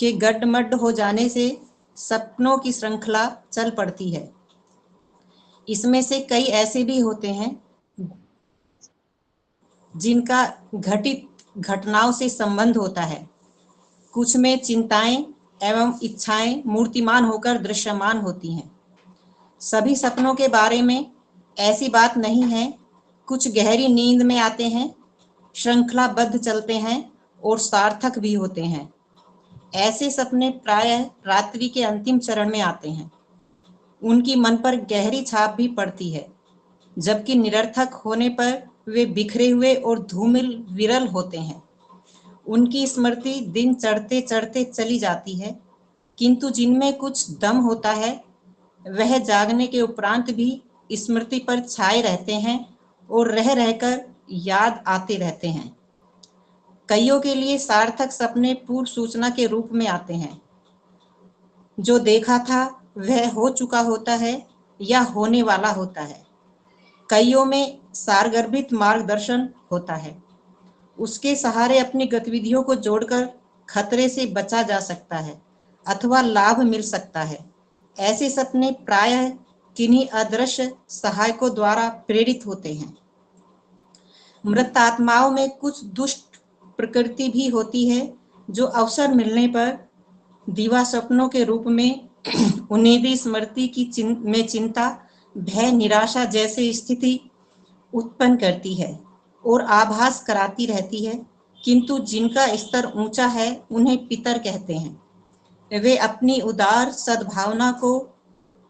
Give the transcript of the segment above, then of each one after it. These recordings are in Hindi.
के गड्ढमड्ढ हो जाने से सपनों की श्रृंखला चल पड़ती है। इसमें से कई ऐसे भी होते हैं जिनका घटित घटनाओं से संबंध होता है। कुछ में चिंताएं एवं इच्छाएं मूर्तिमान होकर दृश्यमान होती हैं। सभी सपनों के बारे में ऐसी बात नहीं है। कुछ गहरी नींद में आते हैं, श्रृंखलाबद्ध चलते हैं और सार्थक भी होते हैं। ऐसे सपने प्रायः रात्रि के अंतिम चरण में आते हैं। उनकी मन पर गहरी छाप भी पड़ती है, जबकि निरर्थक होने पर वे बिखरे हुए और धूमिल विरल होते हैं। उनकी स्मृति दिन चढ़ते चढ़ते चली जाती है, किंतु जिनमें कुछ दम होता है वह जागने के उपरांत भी स्मृति पर छाए रहते हैं और रह रहकर याद आते रहते हैं। कईयों के लिए सार्थक सपने पूर्व सूचना के रूप में आते हैं। जो देखा था वह हो चुका होता है या होने वाला होता है। कईयों में सारगर्भित मार्गदर्शन होता है। उसके सहारे अपनी गतिविधियों को जोड़कर खतरे से बचा जा सकता है अथवा लाभ मिल सकता है। ऐसे सपने प्रायः किन्हीं अदृश्य सहायकों द्वारा प्रेरित होते हैं। मृत आत्माओं में कुछ दुष्ट प्रकृति भी होती है, जो अवसर मिलने पर दिवा स्वप्नों के रूप में उन्हें भी स्मृति की चिंता, भय, निराशा जैसी स्थिति उत्पन्न करती है और आभास कराती रहती है। किंतु जिनका स्तर ऊंचा है उन्हें पितर कहते हैं। वे अपनी उदार सद्भावना को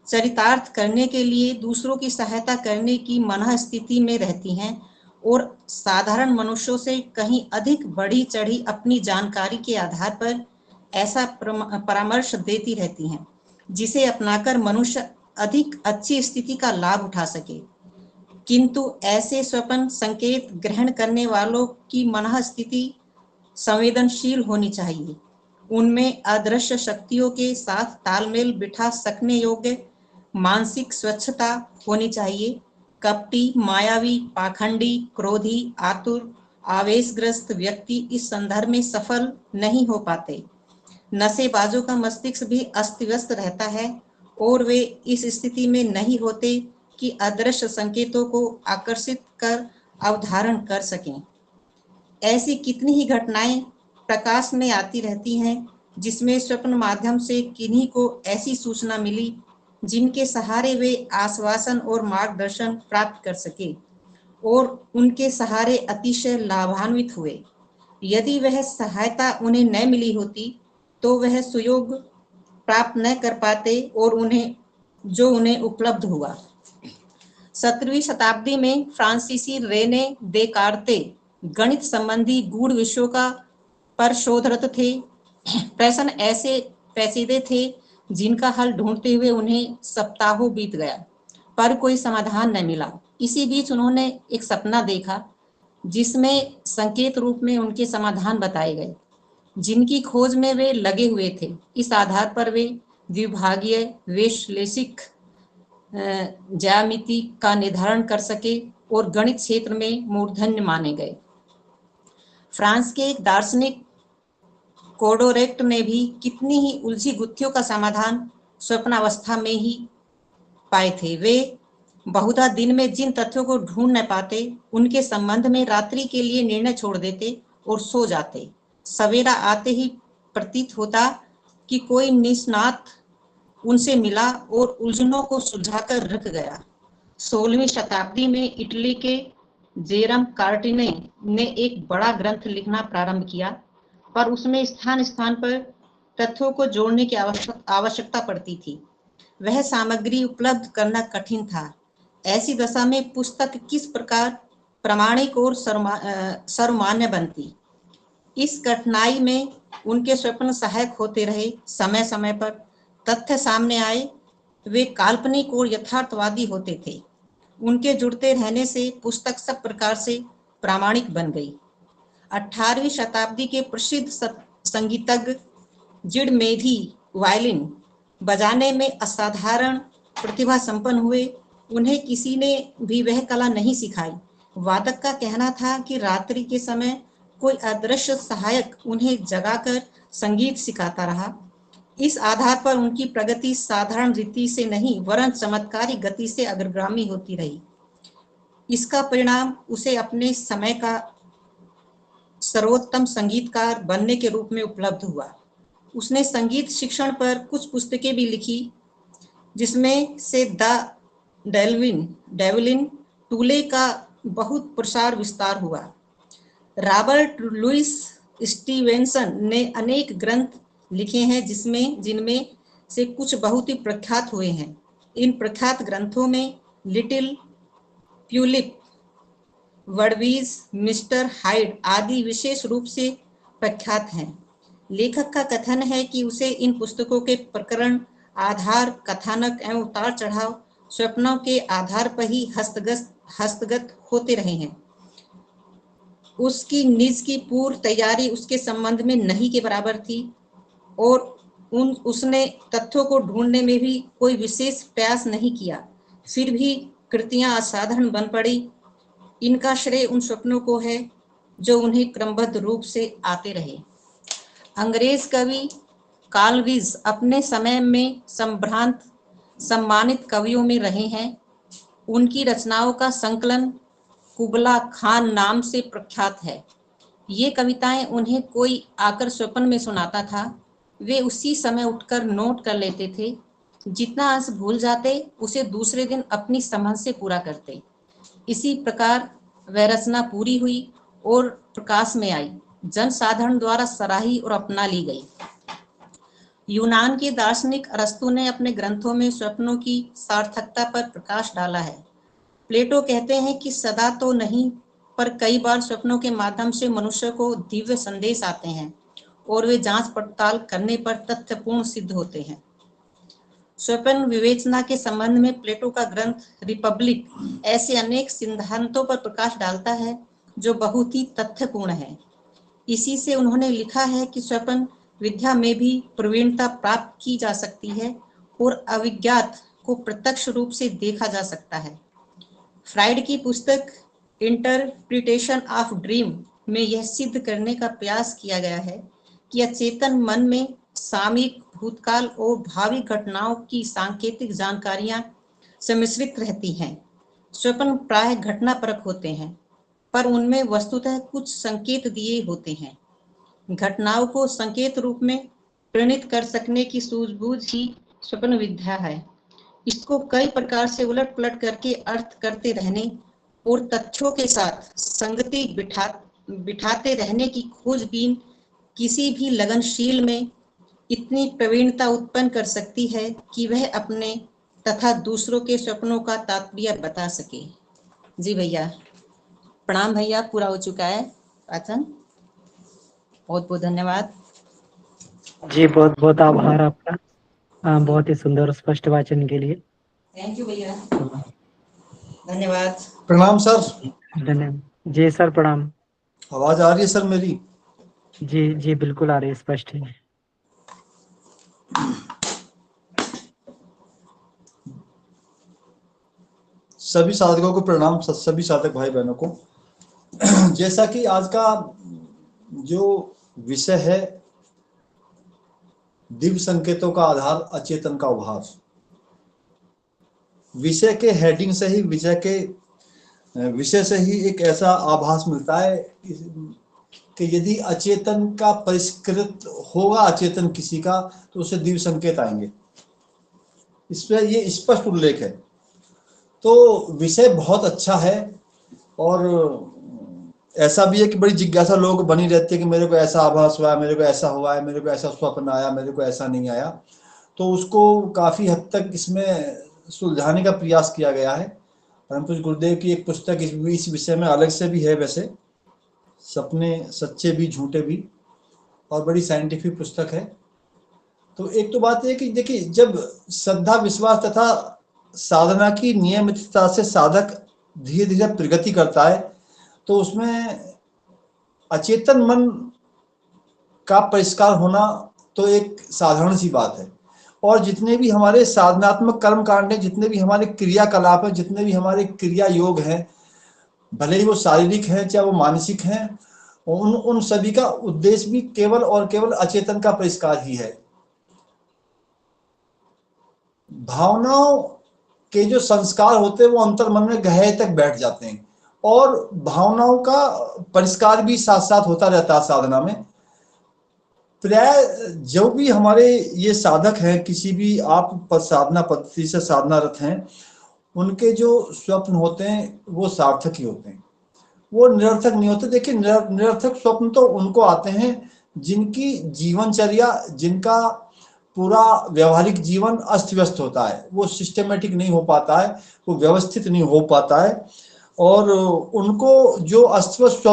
चरितार्थ करने के लिए दूसरों की सहायता करने की मनः स्थिति में रहती हैं और साधारण मनुष्यों से कहीं अधिक बढ़ी चढ़ी अपनी जानकारी के आधार पर ऐसा परामर्श देती रहती हैं, जिसे अपनाकर मनुष्य अधिक अच्छी स्थिति का लाभ उठा सके। किंतु ऐसे स्वप्न संकेत ग्रहण करने वालों की मनः स्थिति संवेदनशील होनी चाहिए। उनमें अदृश्य शक्तियों के साथ तालमेल बिठा सकने योग्य मानसिक स्वच्छता होनी चाहिए। कपटी, मायावी, पाखंडी, क्रोधी, आतुर, आवेशग्रस्त व्यक्ति इस संदर्भ में सफल नहीं हो पाते। नशेबाजों का मस्तिष्क भी अस्त व्यस्त रहता है और वे इस स्थिति में नहीं होते कि अदृश्य संकेतों को आकर्षित कर अवधारण कर सकें। ऐसी कितनी ही घटनाएं प्रकाश में आती रहती हैं, जिसमें स्वप्न माध्यम से किन्हीं को ऐसी सूचना मिली जिनके सहारे वे आश्वासन और मार्गदर्शन प्राप्त कर सके और उनके सहारे अतिशय लाभान्वित हुए। यदि वह सहायता उन्हें न मिली होती तो वह सुयोग प्राप्त न कर पाते और उन्हें उपलब्ध हुआ। 17वीं शताब्दी में फ्रांसीसी रेने देकार्ते गणित संबंधी गूढ़ विषयों का पर शोधरत थे। प्रश्न ऐसे पेचीदे थे जिनका हल ढूंढते हुए उन्हें सप्ताहों बीत गया, पर कोई समाधान न मिला। इसी बीच उन्होंने एक सपना देखा जिसमें संकेत रूप में उनके समाधान बताए गए, जिनकी खोज में वे लगे हुए थे। इस आधार पर वे द्विभागीय वैश्लेषिक ज्यामिति का निर्धारण कर सके और गणित क्षेत्र में मूर्धन्य माने गए। फ्रांस के एक दार्शनिक कोडोरेक्ट ने भी कितनी ही उलझी गुत्थियों का समाधान स्वप्नावस्था में ही पाए थे। वे बहुधा दिन में जिन तथ्यों को ढूंढ न पाते, उनके संबंध में रात्रि के लिए निर्णय छोड़ देते और सो जाते। सवेरा आते ही प्रतीत होता कि कोई निष्णात उनसे मिला और उलझनों को सुलझाकर रख गया। 16वीं शताब्दी में इटली के जेरम कार्टिने ने एक बड़ा ग्रंथ लिखना प्रारंभ किया, पर उसमें स्थान स्थान पर तथ्यों को जोड़ने की आवश्यकता पड़ती थी। वह सामग्री उपलब्ध करना कठिन था। ऐसी दशा में पुस्तक किस प्रकार प्रामाणिक और सर्वमान्य बनती। इस कठिनाई में उनके स्वप्न सहायक होते रहे। समय समय पर तथ्य सामने आए, वे काल्पनिक और यथार्थवादी होते थे। उनके जुड़ते रहने से पुस्तक सब प्रकार से प्रामाणिक बन गई। 18वीं शताब्दी के प्रसिद्ध संगीतज्ञ जिड मेधी वायलिन बजाने में असाधारण प्रतिभा संपन्न हुए। उन्हें किसी ने भी वह कला नहीं सिखाई। वादक का कहना था कि रात्रि के समय कोई अदृश्य सहायक उन्हें जगाकर संगीत सिखाता रहा। इस आधार पर उनकी प्रगति साधारण रीति से नहीं वरन चमत्कारी गति से अग्रगामी होती रही। इसका परिणाम उसे अपने समय का सर्वोत्तम संगीतकार बनने के रूप में उपलब्ध हुआ। उसने संगीत शिक्षण पर कुछ पुस्तकें भी लिखी, जिसमें से द डेविलिन टूले का बहुत प्रसार विस्तार हुआ। रॉबर्ट लुइस स्टीवेंसन ने अनेक ग्रंथ लिखे हैं, जिनमें से कुछ बहुत ही प्रख्यात हुए हैं। इन प्रख्यात ग्रंथों में लिटिल ट्यूलिप, वर्डवीज, मिस्टर हाइड आदि विशेष रूप से प्रख्यात हैं। लेखक का कथन है कि उसे इन पुस्तकों के प्रकरण, आधार, कथानक एवं उतार चढ़ाव स्वप्नों के आधार पर ही हस्तगत होते रहे हैं। उसकी निज की पूर्व तैयारी उसके संबंध में नहीं के बराबर थी और उसने तथ्यों को ढूंढने में भी कोई विशेष प्रयास नहीं किया। फिर भी कृतियां असाधारण बन पड़ी। इनका श्रेय उन स्वप्नों को है जो उन्हें क्रमबद्ध रूप से आते रहे। अंग्रेज कवि कॉलरिज अपने समय में संभ्रांत सम्मानित कवियों में रहे हैं। उनकी रचनाओं का संकलन कुबला खान नाम से प्रख्यात है। ये कविताएं उन्हें कोई आकर स्वप्न में सुनाता था, वे उसी समय उठकर नोट कर लेते थे। जितना अंश भूल जाते उसे दूसरे दिन अपनी समझ से पूरा करते। इसी प्रकार वह रचना पूरी हुई और प्रकाश में आई, जनसाधारण द्वारा सराही और अपना ली गई। यूनान के दार्शनिक अरस्तु ने अपने ग्रंथों में स्वप्नों की सार्थकता पर प्रकाश डाला है। प्लेटो कहते हैं कि सदा तो नहीं, पर कई बार स्वप्नों के माध्यम से मनुष्य को दिव्य संदेश आते हैं और वे जांच पड़ताल करने पर तथ्यपूर्ण सिद्ध होते हैं। स्वप्न विवेचना के संबंध में प्लेटो का ग्रंथ रिपब्लिक ऐसे अनेक सिद्धांतों पर प्रकाश डालता है जो बहुत ही तथ्यपूर्ण है। इसी से उन्होंने लिखा है कि स्वप्न विद्या में भी प्रवीणता प्राप्त की जा सकती है और अविज्ञात को प्रत्यक्ष रूप से देखा जा सकता है। फ्राइड की पुस्तक इंटरप्रिटेशन ऑफ ड्रीम में यह सिद्ध करने का प्रयास किया गया है कि अचेतन मन में सामयिक भूतकाल और भावी घटनाओं की सांकेतिक जानकारियां सम्मिश्रित रहती हैं। स्वप्न प्राय घटनापरक होते हैं, पर उनमें वस्तुतः कुछ संकेत दिए होते हैं। घटनाओं को संकेत रूप में प्रणीत कर सकने की सूझबूझ ही स्वप्न विद्या है। इसको कई प्रकार से उलट पलट करके अर्थ करते रहने और तथ्यों के साथ संगति बिठाते रहने की खोजबीन किसी भी लगनशील में इतनी प्रवीणता उत्पन्न कर सकती है कि वह अपने तथा दूसरों के स्वप्नों का तात्पर्य बता सके। जी भैया, प्रणाम भैया, पूरा हो चुका है वाचन। बहुत बहुत धन्यवाद जी, बहुत बहुत आभार आपका, बहुत ही सुंदर स्पष्ट वाचन के लिए। थैंक यू भैया, धन्यवाद। प्रणाम सर। धन्यवाद जी सर, प्रणाम। आवाज आ रही है सर मेरी? जी जी बिल्कुल आ रही है, स्पष्ट है। सभी साधकों को प्रणाम, सभी साधक भाई बहनों को। जैसा कि आज का जो विषय है, दिव्य संकेतों का आधार अचेतन का उभार, विषय के हेडिंग से ही विषय से ही एक ऐसा आभास मिलता है कि यदि अचेतन का परिष्कृत होगा अचेतन किसी का, तो उसे दिव्य संकेत आएंगे। इसमें ये स्पष्ट उल्लेख है। तो विषय बहुत अच्छा है और ऐसा भी है कि बड़ी जिज्ञासा लोगों को बनी रहती है कि मेरे को ऐसा आभास हुआ है, मेरे को ऐसा हुआ है, मेरे को ऐसा स्वप्न आया, मेरे को ऐसा नहीं आया। तो उसको काफी हद तक इसमें सुलझाने का प्रयास किया गया है। परमपूज्य गुरुदेव की एक पुस्तक इस विषय में अलग से भी है, वैसे सपने सच्चे भी झूठे भी, और बड़ी साइंटिफिक पुस्तक है। तो एक तो बात है कि देखिए, जब श्रद्धा, विश्वास तथा साधना की नियमितता से साधक धीरे धीरे प्रगति करता है, तो उसमें अचेतन मन का परिष्कार होना तो एक साधारण सी बात है। और जितने भी हमारे साधनात्मक कर्म कांड हैं, जितने भी हमारे क्रियाकलाप हैं, जितने भी हमारे क्रिया योग हैं, भले ही वो शारीरिक हैं चाहे वो मानसिक हैं, उन सभी का उद्देश्य भी केवल और केवल अचेतन का परिष्कार ही है। भावनाओं के जो संस्कार होते हैं वो अंतर्मन में गहरे तक बैठ जाते हैं, और भावनाओं का परिष्कार भी साथ साथ होता रहता है साधना में। प्राय जो भी हमारे ये साधक हैं, किसी भी आप साधना पद्धति से साधनारत हैं, उनके जो स्वप्न होते हैं वो सार्थक ही होते हैं, वो निरर्थक नहीं होते। देखिए, निरर्थक स्वप्न तो उनको आते हैं जिनकी जीवनचर्या, जिनका पूरा व्यवहारिक जीवन अस्त व्यस्त होता है, वो सिस्टमेटिक नहीं हो पाता है, वो व्यवस्थित नहीं हो पाता है, और उनको जो अस्त व्यस्त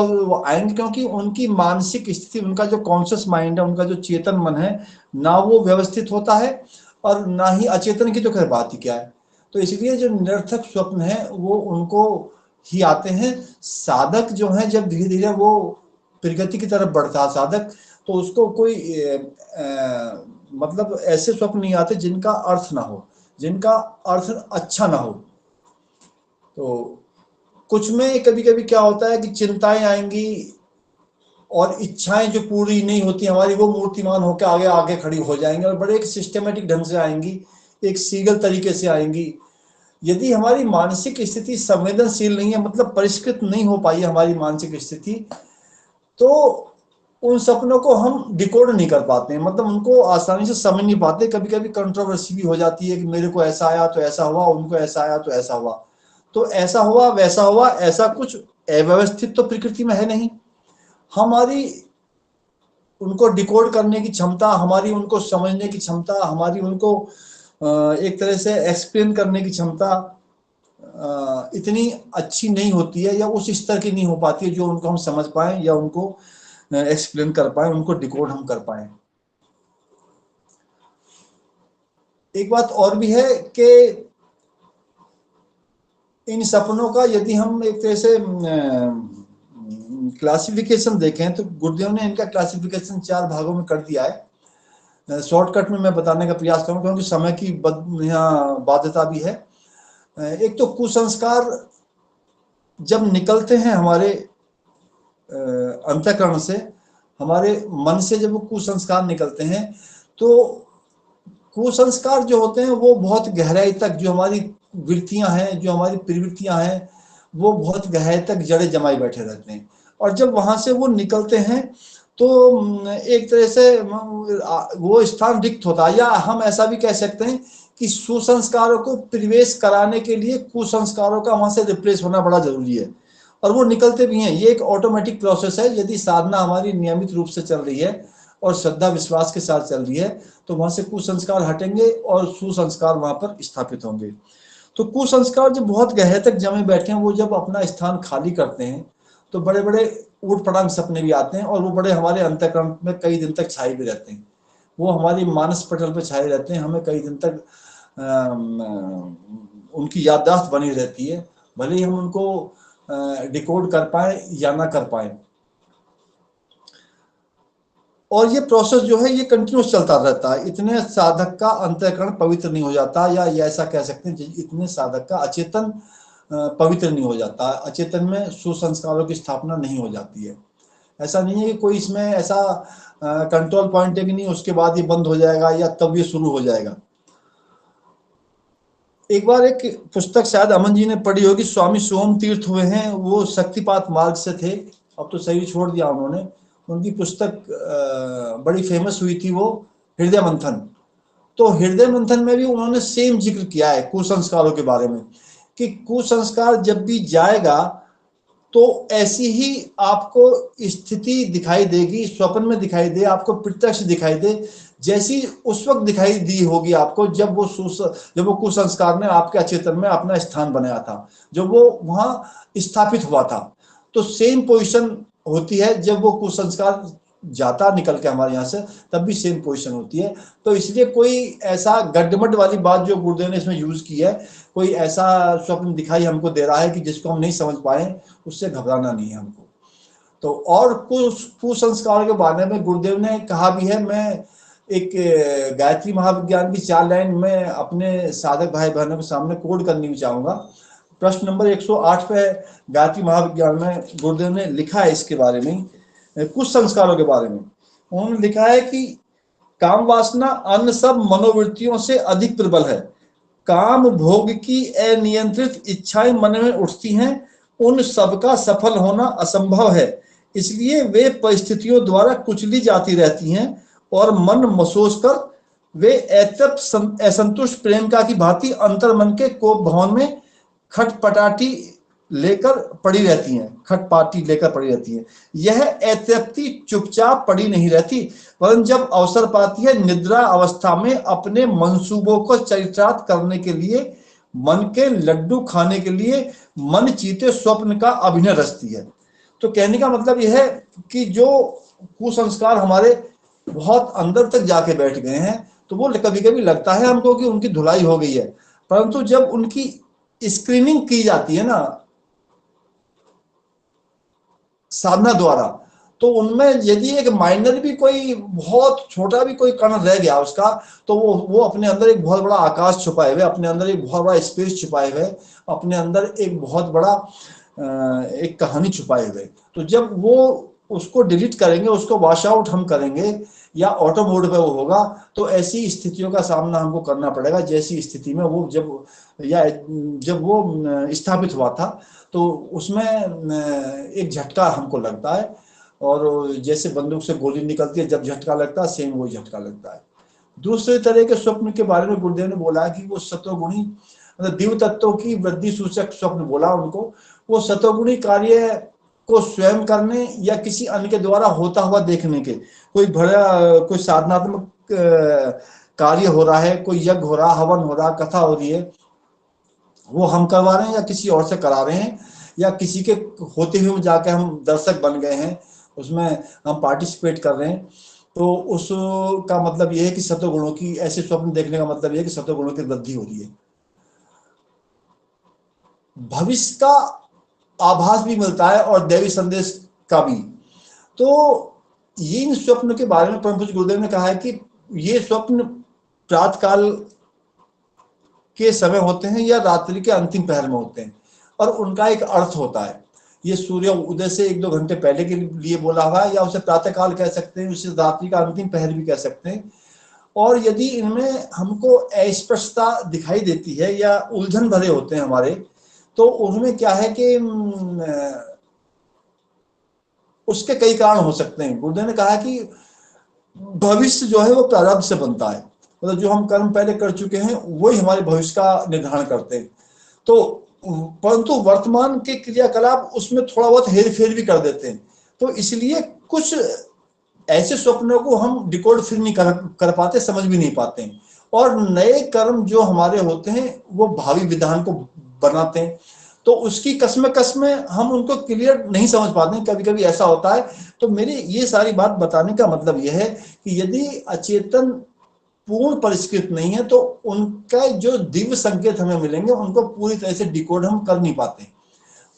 आएंगे क्योंकि उनकी मानसिक स्थिति, उनका जो कॉन्शियस माइंड है, उनका जो चेतन मन है, ना वो व्यवस्थित होता है और ना ही अचेतन की तो खैर बात ही क्या है। तो इसलिए जो निरर्थक स्वप्न है वो उनको ही आते हैं। साधक जो है, जब धीरे धीरे वो प्रगति की तरफ बढ़ता है साधक, तो उसको कोई मतलब ऐसे स्वप्न नहीं आते जिनका अर्थ ना हो, जिनका अर्थ अच्छा ना हो। तो कुछ में कभी कभी क्या होता है कि चिंताएं आएंगी और इच्छाएं जो पूरी नहीं होती हमारी, वो मूर्तिमान होकर आगे आगे खड़ी हो जाएंगी और बड़े एक सिस्टमेटिक ढंग से आएंगी, एक सीगल तरीके से आएंगी। यदि हमारी मानसिक स्थिति संवेदनशील नहीं है, मतलब परिष्कृत नहीं हो पाई हमारी मानसिक स्थिति, तो उन सपनों को हम डिकोड नहीं कर पाते हैं, मतलब उनको आसानी से समझ नहीं पाते। कभी कभी कंट्रोवर्सी भी हो जाती है कि मेरे को ऐसा आया तो ऐसा हुआ, उनको ऐसा आया तो ऐसा हुआ, तो ऐसा हुआ वैसा हुआ, ऐसा कुछ अव्यवस्थित तो प्रकृति में है नहीं। हमारी उनको डिकोड करने की क्षमता, हमारी उनको समझने की क्षमता, हमारी उनको एक तरह से एक्सप्लेन करने की क्षमता इतनी अच्छी नहीं होती है, या उस स्तर की नहीं हो पाती है जो उनको हम समझ पाए या उनको एक्सप्लेन कर पाए, उनको डिकोड हम कर पाए। एक बात और भी है कि इन सपनों का यदि हम एक तरह से क्लासिफिकेशन देखें तो गुरुदेव ने इनका क्लासिफिकेशन 4 भागों में कर दिया है। शॉर्टकट में मैं बताने का प्रयास करूंगा क्योंकि समय की यहाँ बाध्यता भी है। एक तो कुसंस्कार जब निकलते हैं हमारे अंतःकरण से, हमारे मन से जब वो कुसंस्कार निकलते हैं, तो कुसंस्कार जो होते हैं वो बहुत गहराई तक, जो हमारी वृत्तियां हैं, जो हमारी प्रवृत्तियां हैं, वो बहुत गहराई तक जड़े जमाए बैठे रहते हैं। और जब वहां से वो निकलते हैं तो एक तरह से वो स्थान रिक्त होता है, या हम ऐसा भी कह सकते हैं कि सुसंस्कारों को प्रवेश कराने के लिए कुसंस्कारों का वहां से रिप्लेस होना बड़ा जरूरी है, और वो निकलते भी हैं। ये एक ऑटोमेटिक प्रोसेस है। यदि साधना हमारी नियमित रूप से चल रही है और श्रद्धा विश्वास के साथ चल रही है, तो वहां से कुसंस्कार हटेंगे और सुसंस्कार वहां पर स्थापित होंगे। तो कुसंस्कार जब बहुत गहरे तक जमे बैठे हैं, वो जब अपना स्थान खाली करते हैं, तो बड़े बड़े ऊट पटांग सपने भी आते हैं, और वो बड़े हमारे अंतःकरण में कई दिन तक छाए भी रहते हैं। वो हमारी मानस पटल पर छाए रहते हैं, हमें कई दिन तक उनकी याददाश्त बनी रहती है, भले ही हम उनको डिकोड कर पाए या ना कर पाए। और ये प्रोसेस जो है ये कंटिन्यूस चलता रहता है। इतने साधक का अंतःकरण पवित्र नहीं हो जाता, या ऐसा कह सकते हैं इतने साधक का अचेतन पवित्र नहीं हो जाता, अचेतन में सुसंस्कारों की स्थापना नहीं हो जाती है। ऐसा नहीं है कि कोई इसमें ऐसा कंट्रोल पॉइंट है कि नहीं उसके बाद ये बंद हो जाएगा या तब ये शुरू हो जाएगा। एक बार एक पुस्तक शायद अमन जी ने पढ़ी होगी, स्वामी सोम तीर्थ हुए हैं, वो शक्तिपात मार्ग से थे, अब तो सही छोड़ दिया उन्होंने। उनकी पुस्तक बड़ी फेमस हुई थी, वो हृदय मंथन। तो हृदय मंथन में भी उन्होंने सेम जिक्र किया है कुसंस्कारों के बारे में, कि कुसंस्कार जब भी जाएगा तो ऐसी ही आपको स्थिति दिखाई देगी, स्वप्न में दिखाई दे, आपको प्रत्यक्ष दिखाई दे, जैसी उस वक्त दिखाई दी होगी आपको जब वो कुसंस्कार ने आपके अचेतन में अपना स्थान बनाया था, जब वो वहां स्थापित हुआ था। तो सेम पोजीशन होती है जब वो कुसंस्कार जाता निकल के हमारे यहाँ से, तब भी सेम पोजीशन होती है। तो इसलिए कोई ऐसा गड्ढमड वाली बात जो गुरुदेव ने इसमें यूज की है, कोई ऐसा स्वप्न दिखाई हमको दे रहा है कि जिसको हम नहीं समझ पाए, उससे घबराना नहीं है हमको। तो और कुसंस्कार के बारे में गुरुदेव ने कहा भी है। मैं एक गायत्री महाविज्ञान की 4 लाइन में अपने साधक भाई बहनों के सामने कोड करनी भी चाहूंगा। प्रश्न नंबर 108 पे गायत्री महाविज्ञान में गुरुदेव ने लिखा है इसके बारे में कुछ संस्कारों के बारे में। उन्होंने लिखा है कि काम वासना अन्य सब मनोवृत्तियों से अधिक प्रबल है। काम भोग की अनियंत्रित इच्छाएं मन में उठती हैं, उन सबका सफल होना असंभव है, इसलिए वे परिस्थितियों द्वारा कुचली जाती रहती हैं और मन मसोस कर वे अतृप्त असंतुष्ट प्रेमिका की भांति अंतर्मन के कोप भवन में खटपटाटी लेकर पड़ी रहती हैं, खटपाटी लेकर पड़ी रहती हैं। यह अतृप्ति चुपचाप पड़ी नहीं रहती, परंतु जब अवसर पाती है निद्रा अवस्था में अपने मंसूबों को चरितार्थ करने के लिए, मन के लड्डू खाने के लिए मन चीते स्वप्न का अभिनय रचती है। तो कहने का मतलब यह है कि जो कुसंस्कार हमारे बहुत अंदर तक जाके बैठ गए हैं, तो वो कभी कभी लगता है हमको कि उनकी धुलाई हो गई है, परंतु जब उनकी स्क्रीनिंग की जाती है ना साधना द्वारा, तो उनमें यदि एक माइनर भी कोई बहुत छोटा भी कोई कण रह गया उसका, तो वो अपने अंदर एक बहुत बड़ा आकाश छुपाए हुए, अपने अंदर एक बहुत बड़ा स्पेस छुपाए हुए, अपने अंदर एक बहुत बड़ा एक कहानी छुपाए हुए। तो जब वो उसको डिलीट करेंगे, उसको वॉश आउट हम करेंगे या ऑटो मोड पे वो होगा, तो ऐसी स्थितियों का सामना हमको करना पड़ेगा जैसी स्थिति में वो जब वो स्थापित हुआ था, तो उसमें एक झटका हमको लगता है, और जैसे बंदूक से गोली निकलती है जब झटका लगता है, सेम वही झटका लगता है। दूसरे तरह के स्वप्न के बारे में गुरुदेव ने बोला कि वो सत्वगुणी मतलब दिव्य तत्वों की वृद्धि सूचक स्वप्न बोला उनको। वो सत्वगुणी कार्य को स्वयं करने या किसी अन्य के द्वारा होता हुआ देखने के, कोई साधनात्मक कार्य हो रहा है, कोई यज्ञ हो रहा, हवन हो रहा, कथा हो रही है, वो हम करवा रहे हैं या किसी और से करा रहे हैं, या किसी के होते हुए जाके हम दर्शक बन गए हैं, उसमें हम पार्टिसिपेट कर रहे हैं, तो उसका मतलब यह है कि सत्वगुणों की ऐसे स्वप्न देखने का मतलब यह है कि सत्वगुणों की वृद्धि हो रही है। भविष्य का आभास भी मिलता है और दैवी संदेश का भी। तो ये इन स्वप्न के बारे में परम पूज्य गुरुदेव ने कहा है कि ये स्वप्न प्रातःकाल के समय होते हैं या रात्रि के अंतिम पहर में होते हैं, और उनका एक अर्थ होता है। ये सूर्य उदय से 1-2 घंटे पहले के लिए बोला हुआ है, या उसे प्रातःकाल कह सकते हैं, उसे रात्रि का अंतिम पहर भी कह सकते हैं। और यदि इनमें हमको अस्पष्टता दिखाई देती है या उलझन भरे होते हैं हमारे, तो उनमें क्या है कि उसके कई कारण हो सकते हैं। गुरुदेव ने कहा कि भविष्य जो है वो प्रारब्ध से बनता है, मतलब जो हम कर्म पहले कर चुके हैं वही हमारे भविष्य का निर्धारण करते हैं। तो परंतु वर्तमान के क्रियाकलाप उसमें थोड़ा बहुत हेर फेर भी कर देते हैं। तो इसलिए कुछ ऐसे स्वप्नों को हम डिकोड फिर नहीं कर पाते, समझ भी नहीं पाते हैं, और नए कर्म जो हमारे होते हैं वो भावी विधान को बनाते हैं, तो उसकी कसमें हम उनको क्लियर नहीं समझ पाते हैं। कभी कभी ऐसा होता है। तो मेरी ये सारी बात बताने का मतलब यह है कि यदि अचेतन पूर्ण परिष्कृत नहीं है, तो उनका जो दिव्य संकेत हमें मिलेंगे उनको पूरी तरह से डिकोड हम कर नहीं पाते।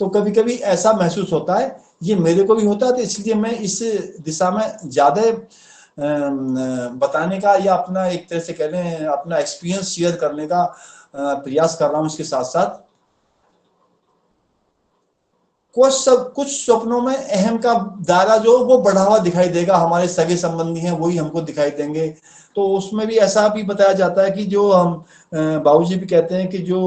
तो कभी कभी ऐसा महसूस होता है, ये मेरे को भी होता है, तो इसलिए मैं इस दिशा में ज्यादा बताने का या अपना एक तरह से कह लें अपना एक्सपीरियंस शेयर करने का प्रयास कर रहा हूं। इसके साथ साथ कुछ स्वप्नों में अहम का दायरा जो वो बढ़ा हुआ दिखाई देगा, हमारे सगे संबंधी हैं वही हमको दिखाई देंगे। तो उसमें भी ऐसा भी बताया जाता है कि जो हम बाबूजी भी कहते हैं कि जो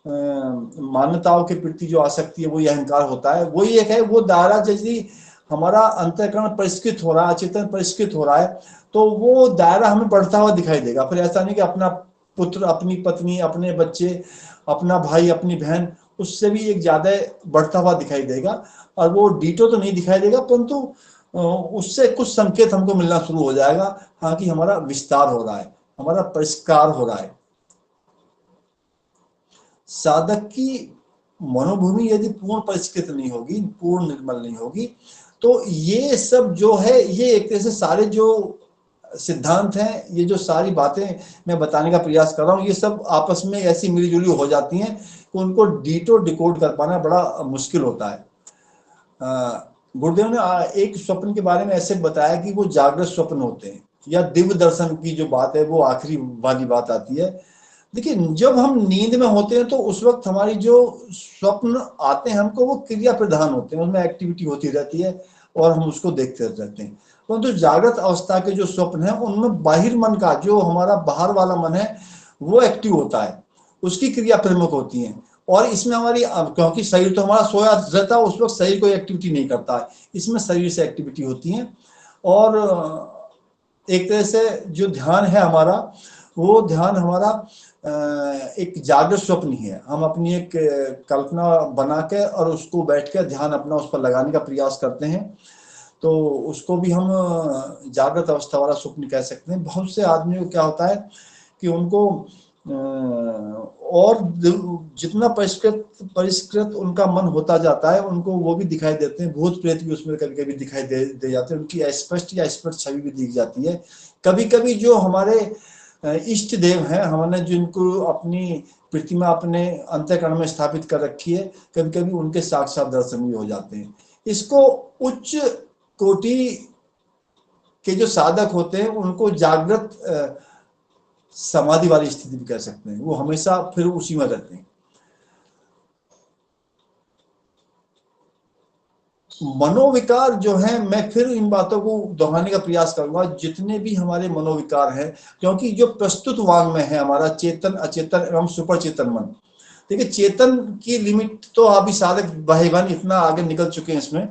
मान्यताओं के प्रति जो आसक्ति है वही अहंकार होता है। वही एक है, वो दायरा यदि हमारा अंतःकरण परिष्कृत हो रहा है, अचेतन परिष्कृत हो रहा है, तो वो दायरा हमें बढ़ता हुआ दिखाई देगा। फिर ऐसा नहीं कि अपना पुत्र, अपनी पत्नी, अपने बच्चे, अपना भाई, अपनी बहन, उससे भी एक ज्यादा बढ़ता हुआ दिखाई देगा। और वो डीटो तो नहीं दिखाई देगा, परंतु उससे कुछ संकेत हमको मिलना शुरू हो जाएगा, हाँ कि हमारा विस्तार हो रहा है, हमारा परिष्कार हो रहा है। साधक की मनोभूमि यदि पूर्ण परिष्कृत नहीं होगी, पूर्ण निर्मल नहीं होगी, तो ये सब जो है, ये एक तरह से सारे जो सिद्धांत हैं, ये जो सारी बातें मैं बताने का प्रयास कर रहा हूँ, ये सब आपस में ऐसी मिलीजुली हो जाती हैं कि उनको डीटो डिकोड कर पाना बड़ा मुश्किल होता है। गुरुदेव ने एक स्वप्न के बारे में ऐसे बताया कि वो जागृत स्वप्न होते हैं, या दिव्य दर्शन की जो बात है वो आखिरी वाली बात आती है। देखिए, जब हम नींद में होते हैं तो उस वक्त हमारी जो स्वप्न आते हैं हमको वो क्रिया प्रधान होते हैं, उनमें एक्टिविटी होती रहती है, और हम उसको देखते रहते हैं। परंतु जागृत अवस्था के जो स्वप्न है उनमें बाहिर मन का, जो हमारा बाहर वाला मन है, वो एक्टिव होता है, उसकी क्रिया प्रमुख होती है। और इसमें हमारी, क्योंकि शरीर तो हमारा सोया रहता है, उस वक्त शरीर कोई एक्टिविटी नहीं करता है, इसमें शरीर से एक्टिविटी होती है। और एक तरह से जो ध्यान है हमारा, वो ध्यान हमारा एक जागृत स्वप्न ही है। हम अपनी एक कल्पना बना के और उसको बैठ के ध्यान अपना उस पर लगाने का प्रयास करते हैं, तो उसको भी हम जागृत अवस्था वाला स्वप्न कह सकते हैं। बहुत से आदमियों को क्या होता है कि उनको और जितना परिष्कृत उनका मन होता जाता है, उनको वो भी दिखाई देते हैं, भूत प्रेत भी उसमें कभी कभी दिखाई दे जाते हैं, उनकी अस्पष्ट या स्पष्ट छवि भी दिख जाती है। कभी कभी जो हमारे इष्ट देव हैं, हमने जिनको अपनी प्रतिमा अपने अंतःकरण में स्थापित कर रखी है, कभी कभी उनके साक्षात दर्शन भी हो जाते हैं। इसको उच्च कोटि के जो साधक होते हैं उनको जागृत समाधि वाली स्थिति भी कह सकते हैं, वो हमेशा फिर उसी में रहते हैं। मनोविकार जो है, मैं फिर इन बातों को दोहराने का प्रयास करूंगा, जितने भी हमारे मनोविकार हैं, क्योंकि जो प्रस्तुत वांग में है हमारा चेतन, अचेतन एवं सुपर चेतन मन। देखिए, चेतन की लिमिट तो अभी साधक भाईवान इतना आगे निकल चुके हैं इसमें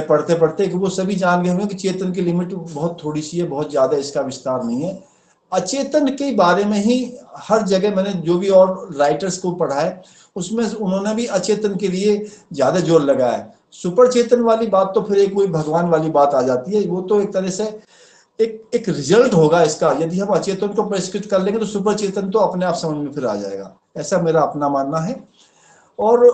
पढ़ते पढ़ते कि वो सभी जान गए होंगे कि चेतन की लिमिट बहुत थोड़ी सी है, बहुत ज्यादा इसका विस्तार नहीं है। अचेतन के बारे में ही हर जगह मैंने जो भी और राइटर्स को पढ़ा है, उसमें उन्होंने भी अचेतन के लिए ज्यादा जोर लगाया है। सुपर चेतन वाली बात तो फिर एक कोई भगवान वाली बात आ जाती है, वो तो एक तरह से एक रिजल्ट होगा इसका। यदि हम अचेतन को परिष्कृत कर लेंगे तो सुपर चेतन तो अपने आप समझ में फिर आ जाएगा, ऐसा मेरा अपना मानना है। और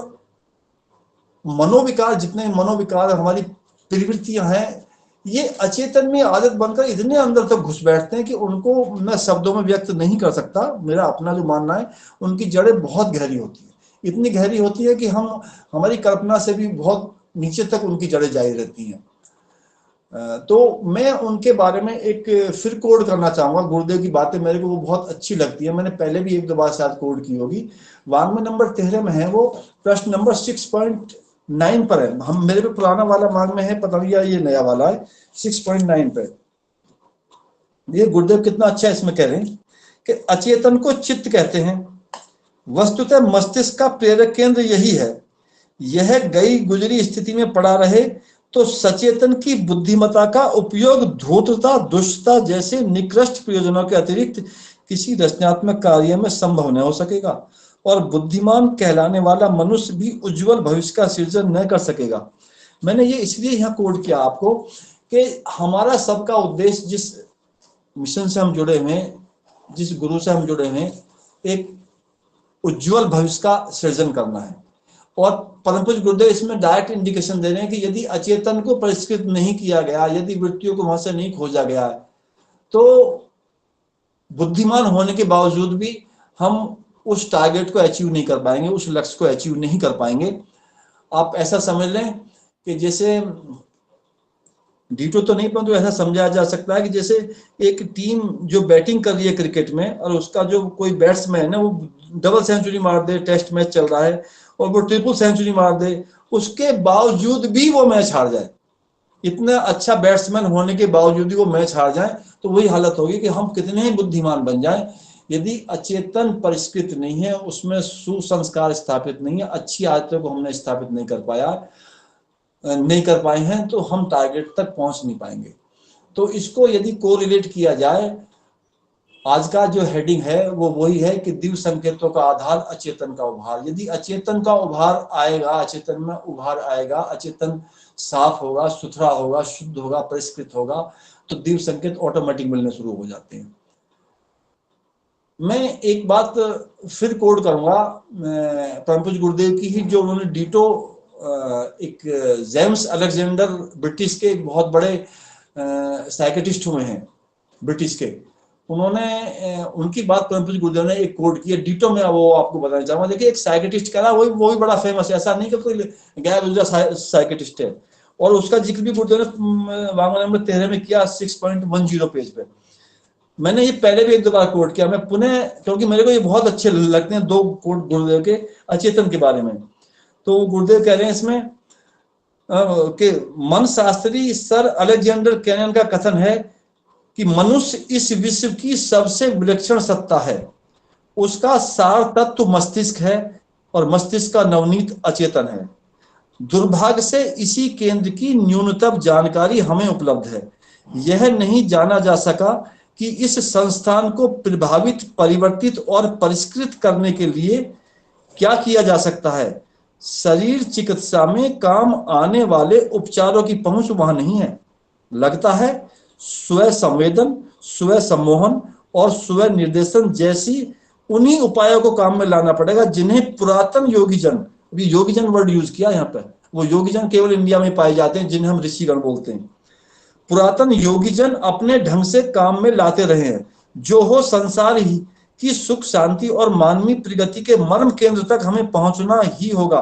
मनोविकार, जितने मनोविकार हमारी प्रवृत्तियां हैं, ये अचेतन में आदत बनकर इतने अंदर तक घुस बैठते हैं कि उनको मैं शब्दों में व्यक्त नहीं कर सकता। मेरा अपना जो मानना है, उनकी जड़ें बहुत गहरी होती है, इतनी गहरी होती है कि हम हमारी कल्पना से भी बहुत नीचे तक उनकी जड़ें जारी रहती हैं। तो मैं उनके बारे में एक फिर कोड करना चाहूंगा। गुरुदेव की बातें मेरे को वो बहुत अच्छी लगती है, मैंने पहले भी एक दो बार शायद कोड की होगी। वांग्मय नंबर 13 में है, वो प्रश्न नंबर 6.9 पर है। हम मेरे पे पुराना वाला वांग्मय है, पता नहीं ये नया वाला है 6.9 पे। ये गुरुदेव कितना अच्छा इसमें कह रहे हैं कि अचेतन को चित्त कहते हैं। वस्तुतः मस्तिष्क का प्रेरक केंद्र यही है। यह गई गुजरी स्थिति में पड़ा रहे तो सचेतन की बुद्धिमत्ता का उपयोग धूर्तता, दुष्टता जैसे निकृष्ट प्रयोजनों के अतिरिक्त किसी रचनात्मक कार्य में संभव न हो सकेगा, और बुद्धिमान कहलाने वाला मनुष्य भी उज्जवल भविष्य का सृजन न कर सकेगा। मैंने ये इसलिए यहाँ कोड किया आपको कि हमारा सबका उद्देश्य, जिस मिशन से हम जुड़े हुए, जिस गुरु से हम जुड़े हुए, एक उज्जवल भविष्य का सृजन करना है। और परम पूज्य गुरुदेव इसमें डायरेक्ट इंडिकेशन दे रहे हैं कि यदि अचेतन को परिष्कृत नहीं किया गया, यदि वृत्तियों को वहां से नहीं खोजा गया है, तो बुद्धिमान होने के बावजूद भी हम उस टारगेट को अचीव नहीं कर पाएंगे, उस लक्ष्य को अचीव नहीं कर पाएंगे। आप ऐसा समझ लें कि जैसे डीटो तो नहीं, परंतु ऐसा समझा जा सकता है कि जैसे एक टीम जो बैटिंग कर रही है क्रिकेट में, और उसका जो कोई बैट्समैन है वो डबल सेंचुरी मार दे, टेस्ट मैच चल रहा है, और वो ट्रिपल सेंचुरी मार दे, उसके बावजूद भी वो मैच हार जाए, इतना अच्छा बैट्समैन होने के बावजूद भी वो मैच हार जाए, तो वही हालत होगी कि हम कितने ही बुद्धिमान बन जाएं, यदि अचेतन परिष्कृत नहीं है, उसमें सुसंस्कार स्थापित नहीं है, अच्छी आदतों को हमने स्थापित नहीं कर पाए हैं, तो हम टारगेट तक पहुंच नहीं पाएंगे। तो इसको यदि कोरिलेट किया जाए, आज का जो हेडिंग है वो वही है कि दिव्य संकेतों का आधार अचेतन का उभार। यदि अचेतन का उभार आएगा, अचेतन में उभार आएगा, अचेतन साफ होगा, सुथरा होगा, शुद्ध होगा, परिष्कृत होगा, तो दिव्य संकेत ऑटोमेटिक मिलने शुरू हो जाते हैं। मैं एक बात फिर कोड करूंगा परम पूज्य गुरुदेव की ही, जो उन्होंने डीटो, एक जेम्स अलेक्जेंडर ब्रिटिश के एक बहुत बड़े साइकेटिस्ट हुए हैं ब्रिटिश के, उन्होंने उनकी बात परम पूज्य गुरुदेव ने एक कोड की है डीटो में, वो आपको बताना चाहूंगा। देखिए, एक साइकेटिस्ट कह रहा है, वो भी बड़ा फेमस है, ऐसा नहीं कि कोई गैर गुजरा साइकेटिस्ट है, और उसका जिक्र भी गुरुदेव ने वांग्मय नंबर 13 में किया 6.10 पेज पे। मैंने ये पहले भी एक दो बार कोड किया, मैं पुनः, क्योंकि मेरे को ये बहुत अच्छे लगते हैं दो कोड गुरुदेव के अचेतन के बारे में। तो गुरुदेव कह रहे हैं इसमें, के मन शास्त्री सर अलेक्जेंडर कैनन का कथन है कि मनुष्य इस विश्व की सबसे विलक्षण सत्ता है, उसका सार तत्व मस्तिष्क है और मस्तिष्क का नवनीत अचेतन है। दुर्भाग्य से इसी केंद्र की न्यूनतम जानकारी हमें उपलब्ध है। यह नहीं जाना जा सका कि इस संस्थान को प्रभावित, परिवर्तित और परिष्कृत करने के लिए क्या किया जा सकता है। शरीर चिकित्सा में काम आने वाले उपचारों की पहुंच वहां नहीं है। लगता है स्व संवेदन, स्व सम्मोहन और स्व निर्देशन जैसी उन्हीं उपायों को काम में लाना पड़ेगा जिन्हें पुरातन योगीजन, अभी योगीजन वर्ड यूज किया यहाँ पर, वो योगीजन केवल इंडिया में पाए जाते हैं जिन्हें हम ऋषिगण बोलते हैं। पुरातन योगीजन अपने ढंग से काम में लाते रहे हैं। जो हो संसार ही की सुख शांति और मानवीय प्रगति के मर्म केंद्र तक हमें पहुंचना ही होगा।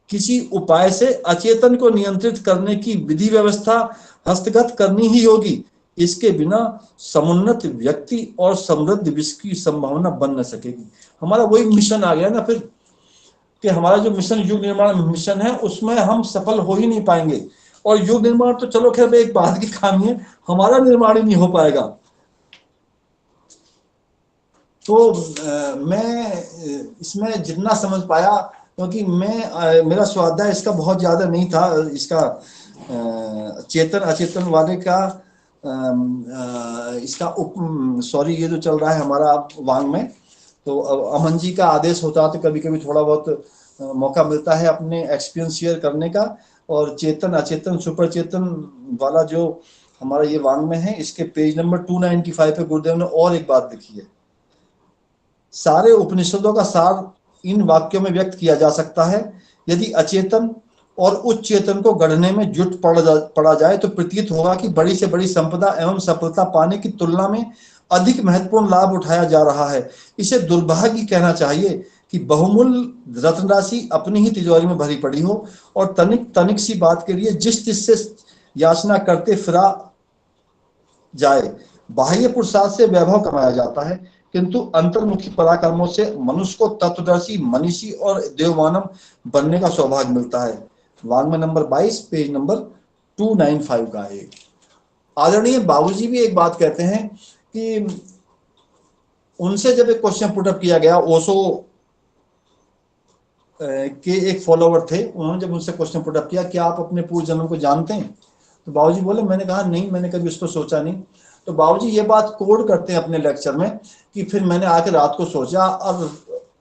किसी उपाय से अचेतन को नियंत्रित करने की विधि व्यवस्था हस्तगत करनी ही होगी। इसके बिना समुन्नत व्यक्ति और समृद्ध विश्व की संभावना बन न सकेगी। हमारा वही मिशन आ गया ना फिर, कि हमारा जो मिशन युग निर्माण मिशन है उसमें हम सफल हो ही नहीं पाएंगे। और युग निर्माण तो चलो खैर एक बात की खामी है, हमारा निर्माण ही नहीं हो पाएगा। तो मैं इसमें जितना समझ पाया, क्योंकि मेरा स्वाध्याय इसका बहुत ज्यादा नहीं था, इसका चेतन अचेतन वाले का इसका सॉरी ये जो चल रहा है हमारा वांग में, तो अमन जी का आदेश होता है तो कभी कभी थोड़ा बहुत मौका मिलता है अपने एक्सपीरियंस शेयर करने का। और चेतन अचेतन सुपर चेतन वाला जो हमारा ये वांग में है, इसके पेज नंबर 295 पे गुरुदेव ने और एक बात लिखी है। सारे उपनिषदों का सार इन वाक्यों में व्यक्त किया जा सकता है। यदि अचेतन और उच्च चेतन को गढ़ने में जुट पड़ा जाए तो प्रतीत होगा कि बड़ी से बड़ी संपदा एवं सफलता पाने की तुलना में अधिक महत्वपूर्ण लाभ उठाया जा रहा है। इसे दुर्भाग्य कहना चाहिए कि बहुमूल्य रत्न राशि अपनी ही तिजोरी में भरी पड़ी हो और तनिक तनिक सी बात के लिए जिस से याचना करते फिरा जाए। बाह्य पुरुषार्थ से वैभव कमाया जाता है, किंतु अंतर्मुखी पराक्रमों से मनुष्य को तत्वदर्शी, मनीषी और देवमानव बनने का सौभाग्य मिलता है। वांग में नंबर 22 पेज नंबर 295 का है। आदरणीय बाबूजी भी एक बात कहते हैं कि उनसे जब एक क्वेश्चन पुटअप किया गया, ओशो के एक फॉलोवर थे, उन्होंने जब उनसे क्वेश्चन पुटअप किया कि आप अपने पूर्व जन्म को जानते हैं, तो बाबूजी बोले मैंने कहा नहीं, मैंने कभी उस पर सोचा नहीं। तो बाबूजी ये बात कोड करते हैं अपने लेक्चर में कि फिर मैंने आके रात को सोचा, और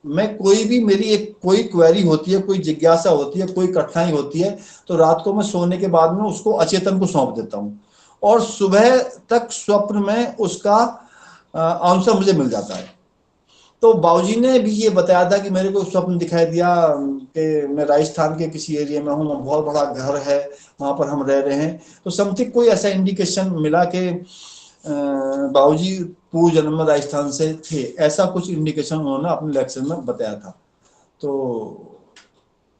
मैं कोई भी मेरी एक कोई क्वेरी होती है, कोई जिज्ञासा होती है, कोई कठिनाई होती है, तो रात को मैं सोने के बाद में उसको अचेतन को सौंप देता हूँ और सुबह तक स्वप्न में उसका आंसर मुझे मिल जाता है। तो बाबूजी ने भी ये बताया था कि मेरे को स्वप्न दिखाई दिया कि मैं राजस्थान के किसी एरिया में हूँ, बहुत बड़ा घर है, वहां पर हम रह रहे हैं। तो समथिंग कोई ऐसा इंडिकेशन मिला कि बाबूजी पूर्व जन्म में राजस्थान से थे, ऐसा कुछ इंडिकेशन उन्होंने अपने लेक्चर में बताया था। तो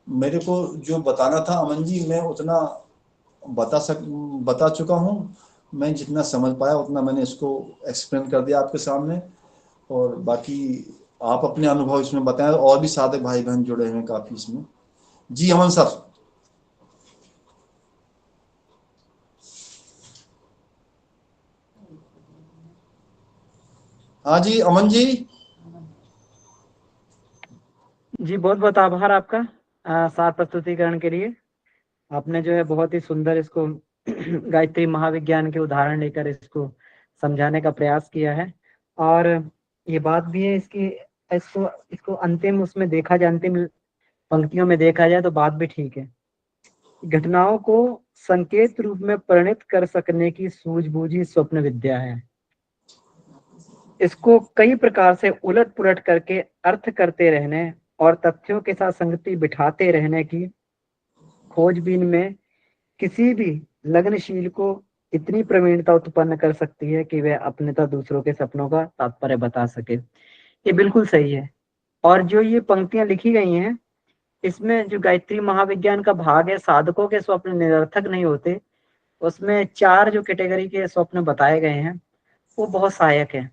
मेरे को जो बताना था अमन जी, मैं उतना बता चुका हूँ। मैं जितना समझ पाया उतना मैंने इसको एक्सप्लेन कर दिया आपके सामने, और बाकी आप अपने अनुभव इसमें बताएं। और भी साधक भाई बहन जुड़े हैं काफी इसमें। जी अमन सर। हाँ जी अमन जी। जी बहुत बहुत आभार आपका सार प्रस्तुतिकरण के लिए। आपने जो है बहुत ही सुंदर इसको गायत्री महाविज्ञान के उदाहरण लेकर इसको समझाने का प्रयास किया है। और ये बात भी है इसकी, इसको अंतिम उसमें देखा जाए, अंतिम पंक्तियों में देखा जाए तो बात भी ठीक है। घटनाओं को संकेत रूप में परिणित कर सकने की सूझबूझ ही स्वप्न विद्या है। इसको कई प्रकार से उलट पुलट करके अर्थ करते रहने और तथ्यों के साथ संगति बिठाते रहने की खोजबीन में किसी भी लग्नशील को इतनी प्रवीणता उत्पन्न कर सकती है कि वह अपनेता दूसरों के सपनों का तात्पर्य बता सके। ये बिल्कुल सही है। और जो ये पंक्तियां लिखी गई हैं, इसमें जो गायत्री महाविज्ञान का भाग है, साधकों के स्वप्न निरर्थक नहीं होते, उसमें 4 जो कैटेगरी के स्वप्न बताए गए हैं वो बहुत सहायक है।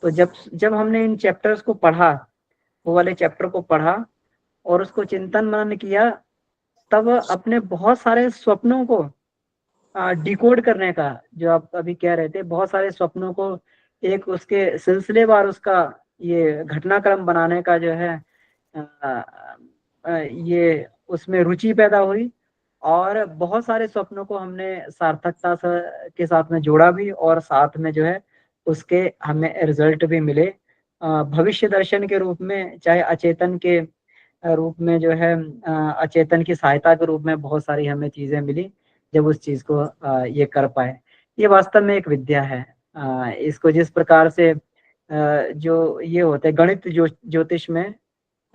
तो जब हमने इन चैप्टर्स को पढ़ा, वो वाले चैप्टर को पढ़ा और उसको चिंतन मनन किया, तब अपने बहुत सारे स्वप्नों को डिकोड करने का, जो आप अभी कह रहे थे, बहुत सारे स्वप्नों को एक उसके सिलसिलेवार उसका ये घटनाक्रम बनाने का जो है ये उसमें रुचि पैदा हुई, और बहुत सारे स्वप्नों को हमने सार्थकता के साथ में जोड़ा भी, और साथ में जो है उसके हमें रिजल्ट भी मिले भविष्य दर्शन के रूप में, चाहे अचेतन के रूप में जो है अचेतन की सहायता के रूप में बहुत सारी हमें चीजें मिली जब उस चीज को ये कर पाए। ये वास्तव में एक विद्या है। इसको जिस प्रकार से जो ये होते हैं गणित ज्योतिष में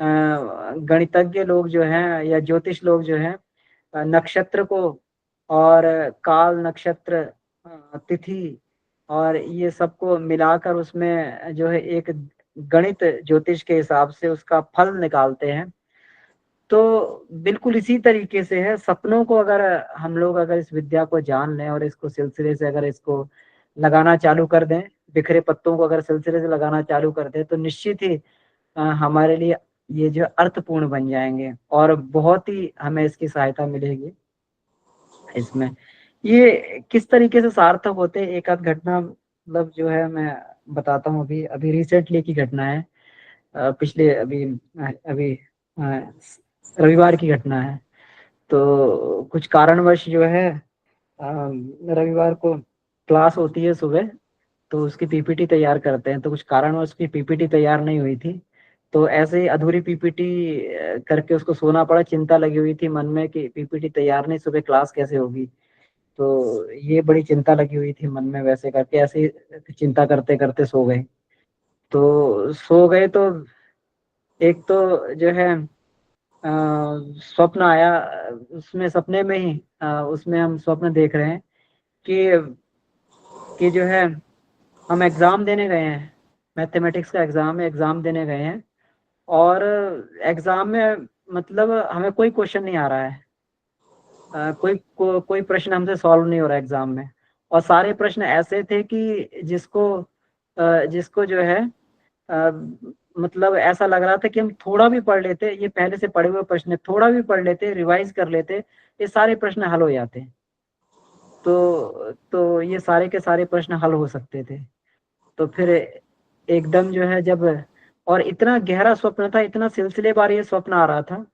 गणितज्ञ लोग जो हैं या ज्योतिष लोग जो हैं नक्षत्र को और काल नक्षत्र तिथि और ये सबको मिलाकर उसमें जो है एक गणित ज्योतिष के हिसाब से उसका फल निकालते हैं। तो बिल्कुल इसी तरीके से है, सपनों को अगर हम लोग अगर इस विद्या को जान लें और इसको सिलसिले से अगर इसको लगाना चालू कर दें, बिखरे पत्तों को अगर सिलसिले से लगाना चालू कर दें, तो निश्चित ही हमारे लिए ये जो अर्थपूर्ण बन जाएंगे और बहुत ही हमें इसकी सहायता मिलेगी इसमें। ये किस तरीके से सार्थक होते हैं, एक आध घटना मतलब जो है मैं बताता हूँ। अभी अभी रिसेंटली की घटना है, पिछले अभी अभी रविवार की घटना है। तो कुछ कारणवश जो है रविवार को क्लास होती है सुबह, तो उसकी पीपीटी तैयार करते हैं, तो कुछ कारणवश उसकी पीपीटी तैयार नहीं हुई थी, तो ऐसे ही अधूरी पीपीटी करके उसको सोना पड़ा। चिंता लगी हुई थी मन में कि पीपीटी तैयार नहीं, सुबह क्लास कैसे होगी। तो ये बड़ी चिंता लगी हुई थी मन में, वैसे करके ऐसे ही चिंता करते करते सो गए। तो सो गए तो एक तो जो है स्वप्न आया, उसमें सपने में ही उसमें हम स्वप्न देख रहे हैं कि जो है हम एग्जाम देने गए हैं, मैथमेटिक्स का एग्जाम है, एग्जाम देने गए हैं, और एग्जाम में मतलब हमें कोई क्वेश्चन नहीं आ रहा है, कोई प्रश्न हमसे सॉल्व नहीं हो रहा एग्जाम में, और सारे प्रश्न ऐसे थे कि जिसको जो है मतलब ऐसा लग रहा था कि हम थोड़ा भी पढ़ लेते, ये पहले से पढ़े हुए प्रश्न, थोड़ा भी पढ़ लेते, रिवाइज कर लेते, ये सारे प्रश्न हल हो जाते। तो ये सारे के सारे प्रश्न हल हो सकते थे। तो फिर एकदम जो है जब, और इतना गहरा स्वप्न था, इतना सिलसिलेवार ये स्वप्न आ रहा था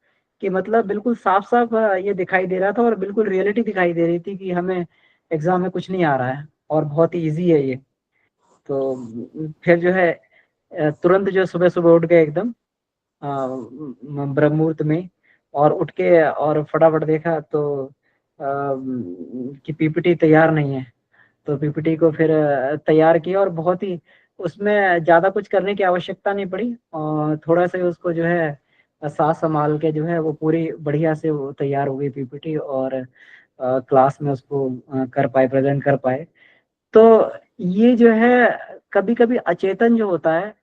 कि मतलब बिल्कुल साफ साफ ये दिखाई दे रहा था, और बिल्कुल रियलिटी दिखाई दे रही थी कि हमें एग्जाम में कुछ नहीं आ रहा है और बहुत ही ईजी है ये। तो फिर जो है तुरंत जो सुबह सुबह उठ गए एकदम ब्रह्म मुहूर्त में, और उठ के और फटाफट देखा तो कि पीपीटी तैयार नहीं है। तो पीपीटी को फिर तैयार किया, और बहुत ही उसमें ज्यादा कुछ करने की आवश्यकता नहीं पड़ी, और थोड़ा सा उसको जो है साथ संभाल के जो है वो पूरी बढ़िया से वो तैयार हो गई पीपीटी, और क्लास में उसको कर पाए, प्रेजेंट कर पाए। तो ये जो है कभी कभी अचेतन जो होता है,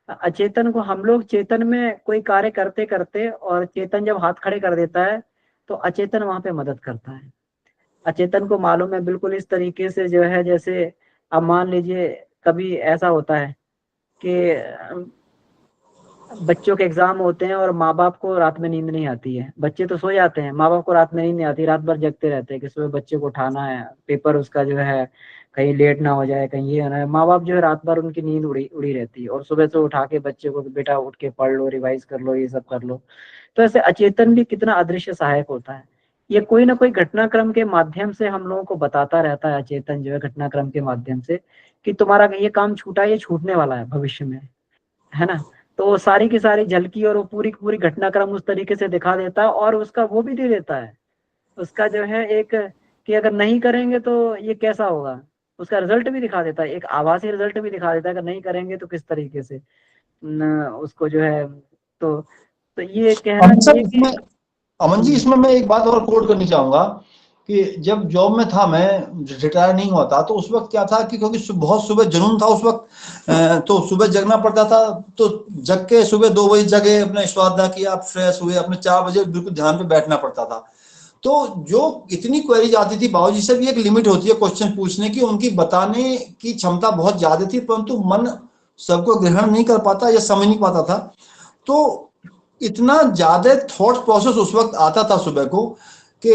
अचेतन को हम लोग चेतन में कोई कार्य करते करते, और चेतन जब हाथ खड़े कर देता है तो अचेतन वहां पे मदद करता है। अचेतन को मालूम है बिल्कुल इस तरीके से जो है, जैसे अब मान लीजिए कभी ऐसा होता है कि बच्चों के एग्जाम होते हैं और माँ बाप को रात में नींद नहीं आती है, बच्चे तो सो जाते हैं, माँ बाप को रात में नींद नहीं आती, रात भर जगते रहते हैं कि सुबह बच्चे को उठाना है, पेपर उसका जो है कहीं लेट ना हो जाए, कहीं ये होना है। माँ बाप जो है रात भर उनकी नींद उड़ी उड़ी रहती है, और सुबह से उठा के बच्चे को बेटा उठ के पढ़ लो, रिवाइज कर लो, ये सब कर लो। तो ऐसे अचेतन भी कितना अदृश्य सहायक होता है। ये कोई ना कोई घटनाक्रम के माध्यम से हम लोगों को बताता रहता है, अचेतन जो है घटनाक्रम के माध्यम से, कि तुम्हारा ये काम छूटा, ये छूटने वाला है भविष्य में, है ना। तो वो सारी की सारी झलकी और वो पूरी की पूरी घटनाक्रम उस तरीके से दिखा देता है, और उसका वो भी दे देता है, उसका जो है एक कि अगर नहीं करेंगे तो ये कैसा होगा, उसका रिजल्ट भी दिखा देता है, एक आभासी रिजल्ट भी दिखा देता है, अगर नहीं करेंगे तो किस तरीके से उसको जो है। तो ये कहना चाहिए कि अमन जी, इसमें मैं एक बात और कोट करनी चाहूंगा कि जब जॉब में था, मैं रिटायर नहीं हुआ था, तो उस वक्त क्या था कि क्योंकि बहुत सुबह जुनून था उस वक्त, तो सुबह जगना पड़ता था। तो जग के सुबह 2 बजे जगे, अपने स्वाध्याय किया, फ्रेश हुए, अपने 4 बजे बिल्कुल ध्यान पे बैठना पड़ता था। तो जो इतनी क्वेरीज आती थी, बाबूजी से भी एक लिमिट होती है क्वेश्चन पूछने की, उनकी बताने की क्षमता बहुत ज्यादा थी, परंतु मन सबको ग्रहण नहीं कर पाता या समझ नहीं पाता था। तो इतना ज्यादा थॉट प्रोसेस उस वक्त आता था सुबह को कि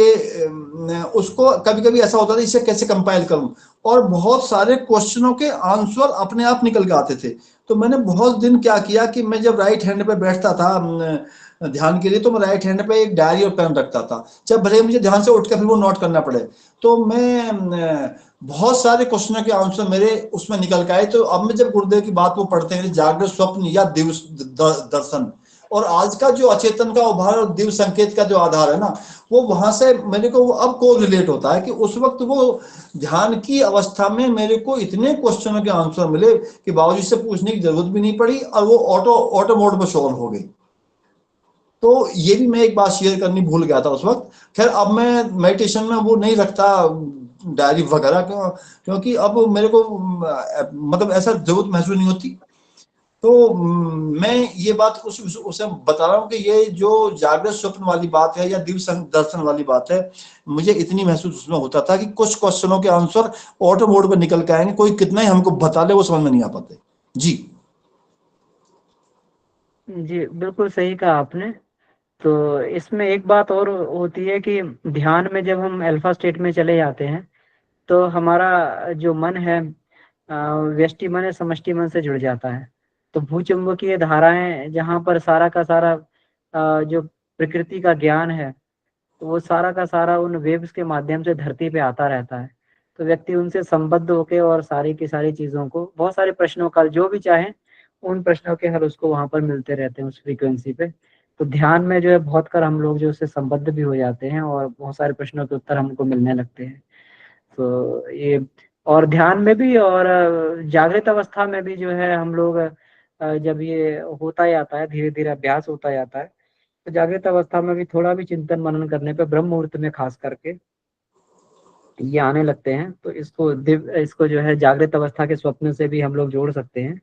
उसको कभी कभी ऐसा होता था इसे कैसे कंपाइल करूं, और बहुत सारे क्वेश्चनों के आंसर अपने आप निकल के आते थे। तो मैंने बहुत दिन क्या किया कि मैं जब राइट हैंड पे बैठता था ध्यान के लिए, तो मैं राइट हैंड पे एक डायरी और पेन रखता था, जब भले मुझे ध्यान से उठ कर फिर वो नोट करना पड़े। तो मैं बहुत सारे क्वेश्चनों के आंसर मेरे उसमें निकल के आए। तो अब मैं जब गुरुदेव की बात वो पढ़ते हैं, जागृत स्वप्न या दिव्य दर्शन, और आज का जो अचेतन का उभार और दिव्य संकेत का जो आधार है ना, वो वहां से मेरे को अब को रिलेट होता है कि उस वक्त वो ध्यान की अवस्था में मेरे को इतने क्वेश्चनों के आंसर मिले कि बाबूजी से पूछने की जरूरत भी नहीं पड़ी, और वो ऑटो मोड में सॉल्व हो गई। तो ये भी मैं एक बात शेयर करनी भूल गया था उस वक्त। खैर अब मैं मेडिटेशन में वो नहीं रखता डायरी वगैरह, क्योंकि अब मेरे को मतलब ऐसा जरूरत महसूस नहीं होती। तो मैं ये बात उसे बता रहा हूँ कि ये जो जागृत स्वप्न वाली बात है या दिव्य दर्शन वाली बात है, मुझे इतनी महसूस उसमें होता था कि कुछ क्वेश्चनों के आंसर ऑटो मोड पर निकल के आएंगे, कोई कितना ही हमको बता ले वो समझ में नहीं आ पाते। जी जी बिल्कुल सही कहा आपने। तो इसमें एक बात और होती है कि ध्यान में जब हम अल्फा स्टेट में चले जाते हैं तो हमारा जो मन है व्यष्टि मन है समष्टि मन से जुड़ जाता है। तो भूचुंबकीय धाराएं जहाँ पर सारा का सारा जो प्रकृति का ज्ञान है, तो वो सारा का सारा उन वेव्स के माध्यम से धरती पे आता रहता है। तो व्यक्ति उनसे संबद्ध होके और सारी की सारी चीजों को, बहुत सारे प्रश्नों का जो भी चाहे उन प्रश्नों के हल उसको वहां पर मिलते रहते हैं उस फ्रीक्वेंसी पे। तो ध्यान में जो है बहुत कर हम लोग जो उससे संबद्ध भी हो जाते हैं और बहुत सारे प्रश्नों के उत्तर हमको मिलने लगते हैं। तो ये, और ध्यान में भी और जागृत अवस्था में भी जो है हम लोग जब ये होता जाता है, धीरे धीरे अभ्यास होता जाता है, तो जागृत अवस्था में भी थोड़ा भी चिंतन मनन करने पे ब्रह्म मुहूर्त में खास करके ये आने लगते हैं। तो इसको जो है जागृत अवस्था के स्वप्न से भी हम लोग जोड़ सकते हैं।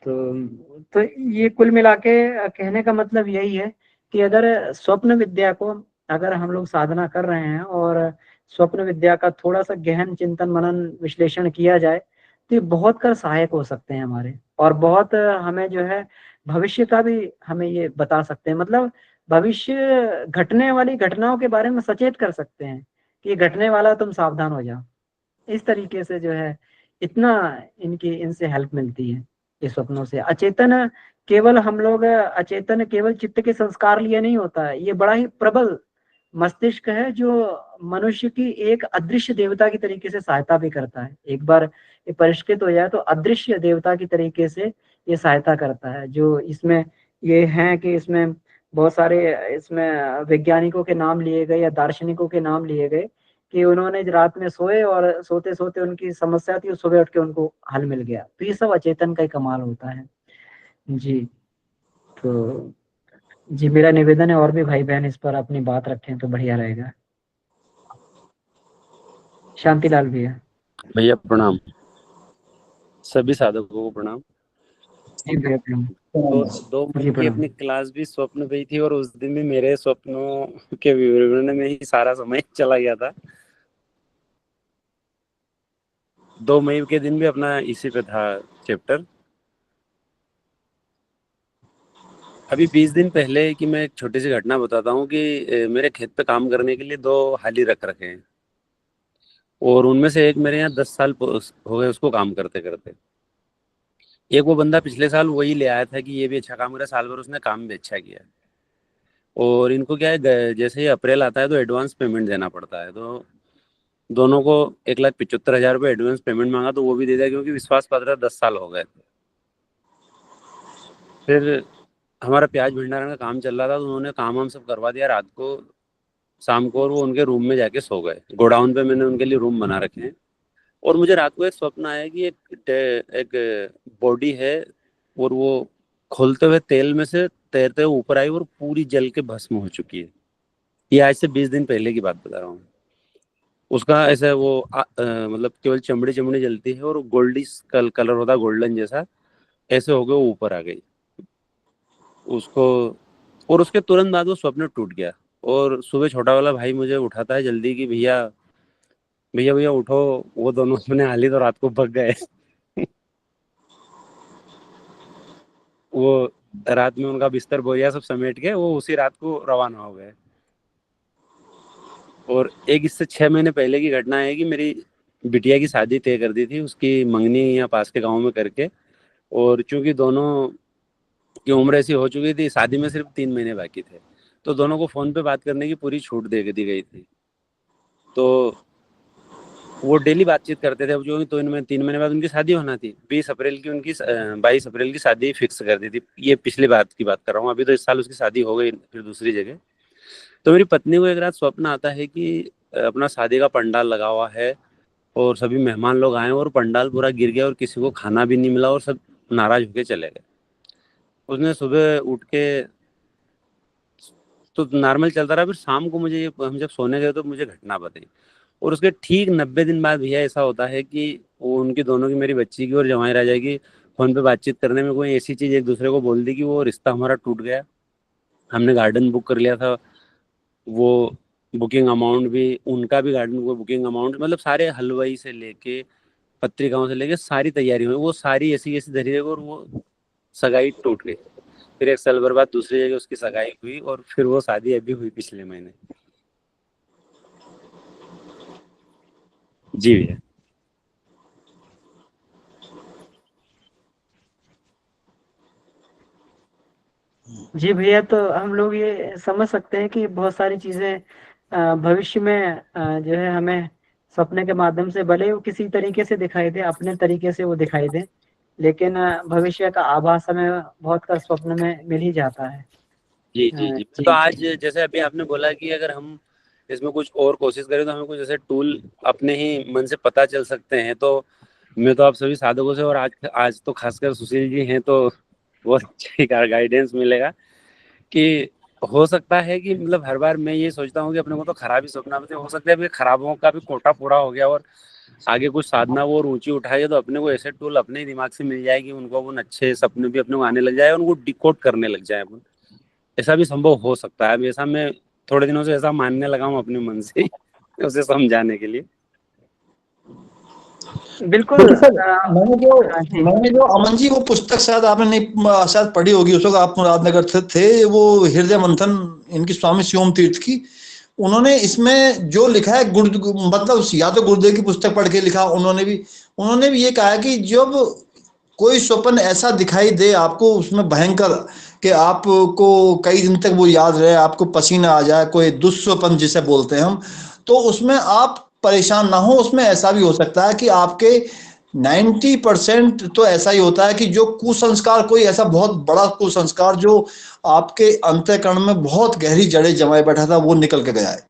तो ये कुल मिला के कहने का मतलब यही है कि अगर स्वप्न विद्या को अगर हम लोग साधना कर रहे हैं और स्वप्न विद्या का थोड़ा सा गहन चिंतन मनन विश्लेषण किया जाए तो ये बहुत कर सहायक हो सकते हैं हमारे, और बहुत हमें जो है भविष्य का भी हमें ये बता सकते हैं। मतलब भविष्य घटने वाली घटनाओं के बारे में सचेत कर सकते हैं कि ये घटने वाला, तुम सावधान हो जाओ। इस तरीके से जो है इतना इनसे हेल्प मिलती है ये स्वप्नों से। अचेतन केवल हम लोग अचेतन केवल चित्त के संस्कार लिए नहीं होता है, ये बड़ा ही प्रबल मस्तिष्क है जो मनुष्य की एक अदृश्य देवता की तरीके से सहायता भी करता है। एक बार ये परिष्कृत हो जाए तो अदृश्य देवता की तरीके से ये सहायता करता है। जो इसमें ये है कि इसमें बहुत सारे इसमें वैज्ञानिकों के नाम लिए गए या दार्शनिकों के नाम लिए गए कि उन्होंने रात में सोए और सोते सोते उनकी समस्या थी, सुबह उठ के उनको हल मिल गया। तो ये सब अचेतन का ही कमाल होता है। जी तो जी मेरा निवेदन है और भी भाई बहन इस पर अपनी बात रखें तो बढ़िया रहेगा। शांतिलाल भैया। भैया प्रणाम, सभी साधकों को प्रणाम। जी भैया प्रणाम। तो 2 जी मई की प्रणाम। अपनी क्लास भी स्वप्न पे ही थी और उस दिन भी मेरे स्वप्नों के विवरण में ही सारा समय चला गया था। 2 मई के दिन भी अपना इसी पे था चैप्टर। अभी 20 दिन पहले की मैं एक छोटी सी घटना बताता हूँ कि मेरे खेत पे काम करने के लिए 2 हाली रख रखे हैं और उनमें से एक मेरे यहाँ 10 साल हो गए उसको काम करते करते। एक वो बंदा पिछले साल वही ले आया था कि ये भी अच्छा काम कर रहा है, साल भर उसने काम भी अच्छा किया। और इनको क्या है, जैसे ही अप्रैल आता है तो एडवांस पेमेंट देना पड़ता है। तो दोनों को 1,75,000 रुपये एडवांस पेमेंट मांगा तो वो भी दे दिया क्योंकि विश्वास पत्र 10 साल हो गए थे। फिर हमारा प्याज भंडारण का काम चल रहा था तो उन्होंने काम हम सब करवा दिया रात को, शाम को, और वो उनके रूम में जाके सो गए। गोडाउन पे मैंने उनके लिए रूम बना रखे हैं। और मुझे रात को एक स्वप्न आया कि एक बॉडी है और वो खोलते हुए तेल में से तैरते हुए ऊपर आई और पूरी जल के भस्म हो चुकी है। ये आज से 20 दिन पहले की बात बता रहा हूँ। उसका ऐसा वो मतलब केवल चमड़ी चमड़ी जलती है और गोल्डी कलर होता है, गोल्डन जैसा, ऐसे हो गए वो ऊपर आ गई उसको। और उसके तुरंत बाद वो स्वप्न टूट गया। और सुबह छोटा वाला भाई मुझे उठाता है जल्दी कि भैया भैया भैया उठो, वो दोनों अपने हाली तो रात को भग गए। वो रात में उनका बिस्तर बोरिया सब समेट के वो उसी रात को रवाना हो गए। और एक इससे 6 महीने पहले की घटना है कि मेरी बिटिया की शादी तय कर दी थी, उसकी मंगनी यहाँ पास के गांव में करके। और चूंकि दोनों की उम्र ऐसी हो चुकी थी, शादी में सिर्फ 3 महीने बाकी थे, तो दोनों को फोन पे बात करने की पूरी छूट दे दी गई थी। तो वो डेली बातचीत करते थे। अब जो तो इनमें 3 महीने बाद उनकी शादी होना थी, 20 अप्रैल की उनकी 22 अप्रैल की शादी फिक्स कर दी थी। ये पिछली बात की बात कर रहा हूँ, अभी तो इस साल उसकी शादी हो गई फिर दूसरी जगह। तो मेरी पत्नी को एक रात स्वप्न आता है कि अपना शादी का पंडाल लगा हुआ है और सभी मेहमान लोग आए और पंडाल पूरा गिर गया और किसी को खाना भी नहीं मिला और सब नाराज होके चले गए। उसने सुबह उठ के तो नॉर्मल चलता रहा, फिर शाम को मुझे हम जब सोने गए तो मुझे घटना बताई। और उसके ठीक 90 दिन बाद भैया ऐसा होता है कि वो उनकी दोनों की, मेरी बच्ची की और जवाई राजा की, फोन पे बातचीत करने में कोई ऐसी चीज एक दूसरे को बोल दी कि वो रिश्ता हमारा टूट गया। हमने गार्डन बुक कर लिया था, वो बुकिंग अमाउंट भी, उनका भी गार्डन को बुकिंग अमाउंट, मतलब सारे हलवाई से लेके पत्रिकाओं से लेके सारी तैयारी हुई, वो सारी ऐसी ऐसी धरी रही और वो सगाई टूट गई। फिर 1 साल बाद दूसरी जगह उसकी सगाई हुई और फिर वो शादी अभी हुई पिछले महीने। जी भैया। जी भैया, तो हम लोग ये समझ सकते हैं कि बहुत सारी चीजें भविष्य में जो है हमें सपने के माध्यम से, भले वो किसी तरीके से दिखाई दे, अपने तरीके से वो दिखाई दे, लेकिन भविष्य का आभास हमें बहुत का स्वप्न में मिल ही जाता है। जी जी जी। जी तो आज जी जैसे अभी आपने बोला कि अगर हम इसमें कुछ और कोशिश करें तो हमें कुछ ऐसे टूल अपने ही मन से पता चल सकते हैं। तो मैं तो आप सभी साधकों से, और आज आज तो खासकर सुशील जी हैं, तो बहुत अच्छी गाइडेंस मिलेगा कि हो सकता है कि मतलब हर बार मैं ये सोचता हूँ कि अपने को तो खराब ही सपना आते हैं, हो सकता है अभी खराबों का भी कोटा पूरा हो गया और आगे कुछ साधना वो और ऊंची उठाए तो अपने को ऐसे टूल अपने ही दिमाग से मिल जाए कि उनको उन अच्छे सपने भी अपने को आने लग जाए और उनको डिकोड करने लग जाए अपन। ऐसा भी संभव हो सकता है। ऐसा मैं थोड़े दिनों से ऐसा मानने लगा हूँ अपने मन से ही, उसे समझाने के लिए। बिल्कुल। क्योंकि सर हाँ जी मैंने जो अमन जी वो पुस्तक शायद आपने नहीं शायद पढ़ी होगी, उस वक्त आप मुरादनगर थे, वो हृदय मंथन इनकी स्वामी शिवम तीर्थ की। उन्होंने इसमें जो लिखा है मतलब या तो गुरुदेव की पुस्तक पढ़ के लिखा, उन्होंने भी ये कहा है कि जब कोई स्वप्न ऐसा दिखाई दे आपको उसमें भयंकर कि आपको कई दिन तक वो याद रहे, आपको पसीना आ जाए, कोई दुस्वप्न जिसे बोलते हैं हम, तो उसमें आप परेशान ना हो। उसमें ऐसा भी हो सकता है कि आपके 90% तो ऐसा ही होता है कि जो कुसंस्कार, कोई ऐसा बहुत बड़ा कुसंस्कार जो आपके अंतःकरण में बहुत गहरी जड़ें जमाए बैठा था, वो निकल के गया है।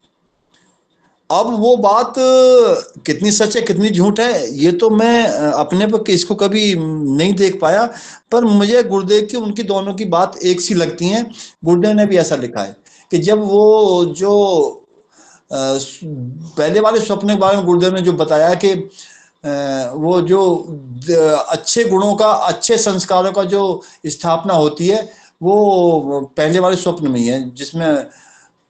अब वो बात कितनी सच है कितनी झूठ है ये तो मैं अपने पर इसको कभी नहीं देख पाया, पर मुझे गुरुदेव की उनकी दोनों की बात एक सी लगती है। गुरुदेव ने भी ऐसा लिखा है कि जब वो जो पहले वाले स्वप्न के बारे में गुरुदेव ने जो बताया कि वो जो अच्छे गुणों का, अच्छे संस्कारों का जो स्थापना होती है वो पहले वाले स्वप्न में ही है, जिसमें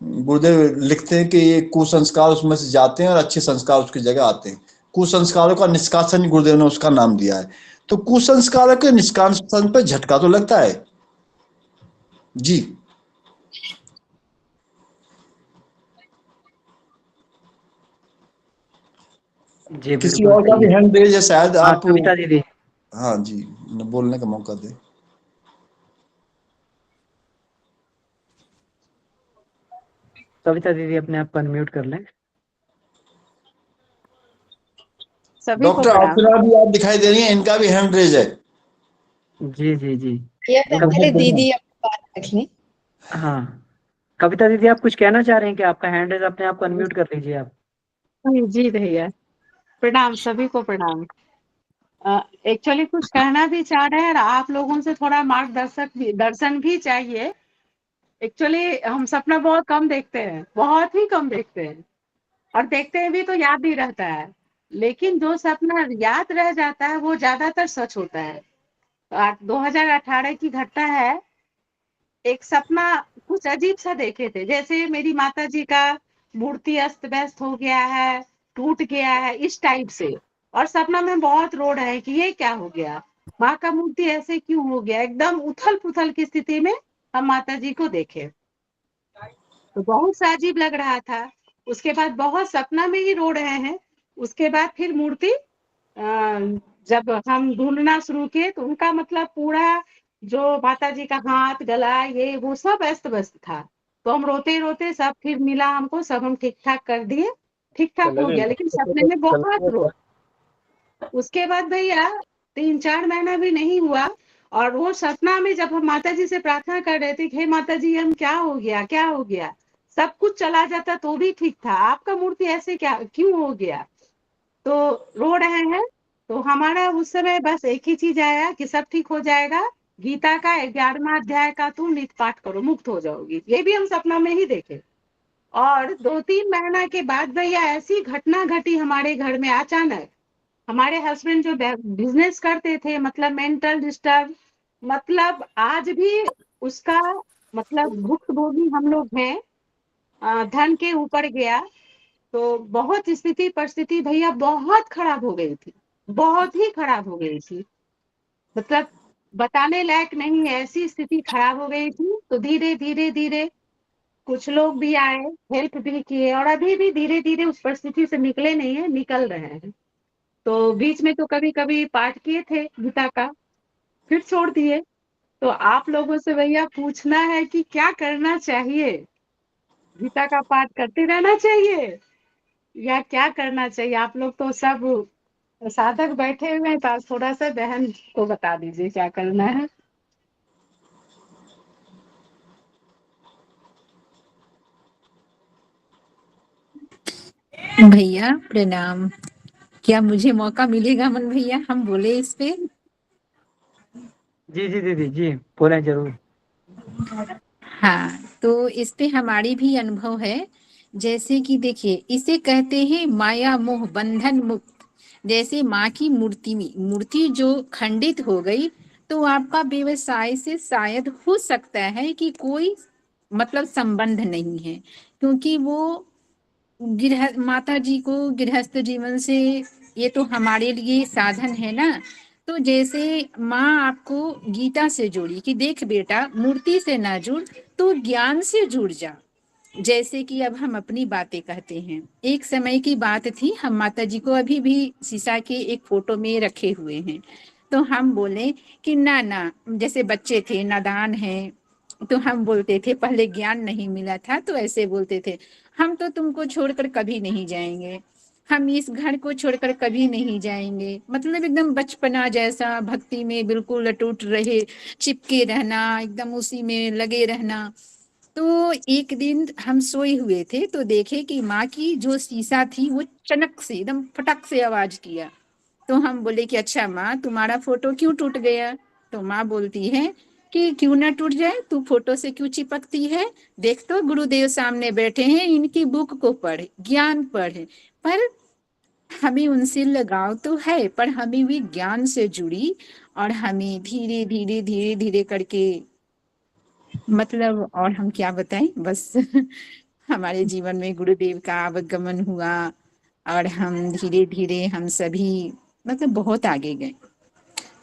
गुरुदेव लिखते हैं कि ये कुसंस्कार उसमें से जाते हैं और अच्छे संस्कार उसकी जगह आते हैं। कुसंस्कारों का निष्कासन गुरुदेव ने उसका नाम दिया है। तो कुसंस्कारों के निष्कासन पर झटका तो लगता है जी। जी किसी बिल्कुल और का सही भी है। हैंड रेज है शायद, हाँ आप। कविता दीदी। हाँ जी, बोलने का मौका दे। कविता दीदी अपने आप को अनम्यूट कर लें। सभी को डॉक्टर प्रणाम। अर्चना भी आप दिखाई दे रही हैं, इनका भी हैंड रेज है। जी जी जी। ये कविता पहले दीदी अपनी बात रख ली। हाँ कविता दीदी, आप कुछ कहना चाह रहे हैं कि आपका हैंड रेज, अपने आप को अनम्यूट कर लीजिए आप। जी भैया प्रणाम, सभी को प्रणाम। एक्चुअली कुछ कहना भी चाह रहे हैं और आप लोगों से थोड़ा दर्शन भी चाहिए। एक्चुअली हम सपना बहुत कम देखते हैं, बहुत ही कम देखते हैं, और देखते हैं भी तो याद नहीं रहता है। लेकिन जो सपना याद रह जाता है वो ज्यादातर सच होता है। 2018 की घटना है। एक सपना कुछ अजीब सा देखे थे, जैसे मेरी माता जी का मूर्ति अस्त व्यस्त हो गया है, टूट गया है, इस टाइप से। और सपना में बहुत रो रहे हैं कि ये क्या हो गया। माँ का मूर्ति ऐसे क्यों हो गया, एकदम उथल पुथल की स्थिति में हम माता जी को देखे। तो बहुत सा अजीब लग रहा था। उसके बाद बहुत सपना में ही रो रहे हैं। उसके बाद फिर मूर्ति जब हम ढूंढना शुरू किए तो उनका मतलब पूरा जो माता जी का हाथ गला ये वो सब अस्त व्यस्त था। तो हम रोते रोते सब फिर मिला हमको, सब हम ठीक ठाक कर दिए, ठीक ठाक हो गया, लेकिन सपने में बहुत रो। उसके बाद भैया 3-4 महीना भी नहीं हुआ और वो सपना में जब हम माता जी से प्रार्थना कर रहे थे, हे माता जी हम क्या हो गया, क्या हो गया, सब कुछ चला जाता तो भी ठीक था, आपका मूर्ति ऐसे क्या क्यों हो गया। तो रो रहे हैं। तो हमारा उस समय बस एक ही चीज आया कि सब ठीक हो जाएगा, गीता का 11वां अध्याय का तुम नित्य पाठ करो, मुक्त हो जाओगी। ये भी हम सपना में ही देखे। और 2-3 महीना के बाद भैया ऐसी घटना घटी हमारे घर में अचानक। हमारे हस्बैंड जो बिजनेस करते थे, मतलब मेंटल डिस्टर्ब, मतलब आज भी उसका मतलब भुक्तभोगी हम लोग हैं। धन के ऊपर गया तो बहुत स्थिति परिस्थिति भैया बहुत खराब हो गई थी, बहुत ही खराब हो गई थी, मतलब बताने लायक नहीं, ऐसी स्थिति खराब हो गई थी। तो धीरे धीरे धीरे कुछ लोग भी आए, हेल्प भी किए, और अभी भी धीरे धीरे उस परिस्थिति से निकले नहीं है, निकल रहे हैं। तो बीच में तो कभी कभी पाठ किए थे गीता का, फिर छोड़ दिए। तो आप लोगों से भैया पूछना है कि क्या करना चाहिए, गीता का पाठ करते रहना चाहिए या क्या करना चाहिए। आप लोग तो सब साधक बैठे हुए हैं, तो आज थोड़ा सा बहन को बता दीजिए क्या करना है। भैया प्रणाम। क्या मुझे मौका मिलेगा मन भैया, हम बोले इस पे? जी जी दीदी जी, बोलें जरूर। हाँ, तो इस पे हमारी भी अनुभव है। जैसे कि देखिए, इसे कहते हैं माया मोह बंधन मुक्त। जैसे माँ की मूर्ति जो खंडित हो गई, तो आपका व्यवसाय से शायद हो सकता है कि कोई मतलब संबंध नहीं है, क्योंकि वो गृह माता जी को गृहस्थ जीवन से, ये तो हमारे लिए साधन है ना। तो जैसे माँ आपको गीता से जोड़ी कि देख बेटा, मूर्ति से ना जुड़ तो ज्ञान से जुड़ जा। जैसे कि अब हम अपनी बातें कहते हैं, एक समय की बात थी, हम माता जी को अभी भी शीशा के एक फोटो में रखे हुए हैं। तो हम बोले कि ना ना, जैसे बच्चे थे नादान हैं, तो हम बोलते थे, पहले ज्ञान नहीं मिला था तो ऐसे बोलते थे, हम तो तुमको छोड़कर कभी नहीं जाएंगे, हम इस घर को छोड़कर कभी नहीं जाएंगे। मतलब एकदम बचपना जैसा भक्ति में बिल्कुल अटूट रहे, चिपके रहना, एकदम उसी में लगे रहना। तो एक दिन हम सोए हुए थे तो देखे कि माँ की जो शीशा थी वो चनक से एकदम फटक से आवाज किया। तो हम बोले कि अच्छा माँ, तुम्हारा फोटो क्यों टूट गया? तो माँ बोलती है कि क्यों ना टूट जाए, तू फोटो से क्यों चिपकती है? देख तो गुरुदेव सामने बैठे हैं, इनकी बुक को पढ़, ज्ञान पढ़। पर हमें उनसे लगाव तो है, पर हमें भी ज्ञान से जुड़ी, और हमें धीरे धीरे धीरे धीरे करके, मतलब और हम क्या बताएं, बस हमारे जीवन में गुरुदेव का आवागमन हुआ और हम धीरे धीरे हम सभी मतलब बहुत आगे गए।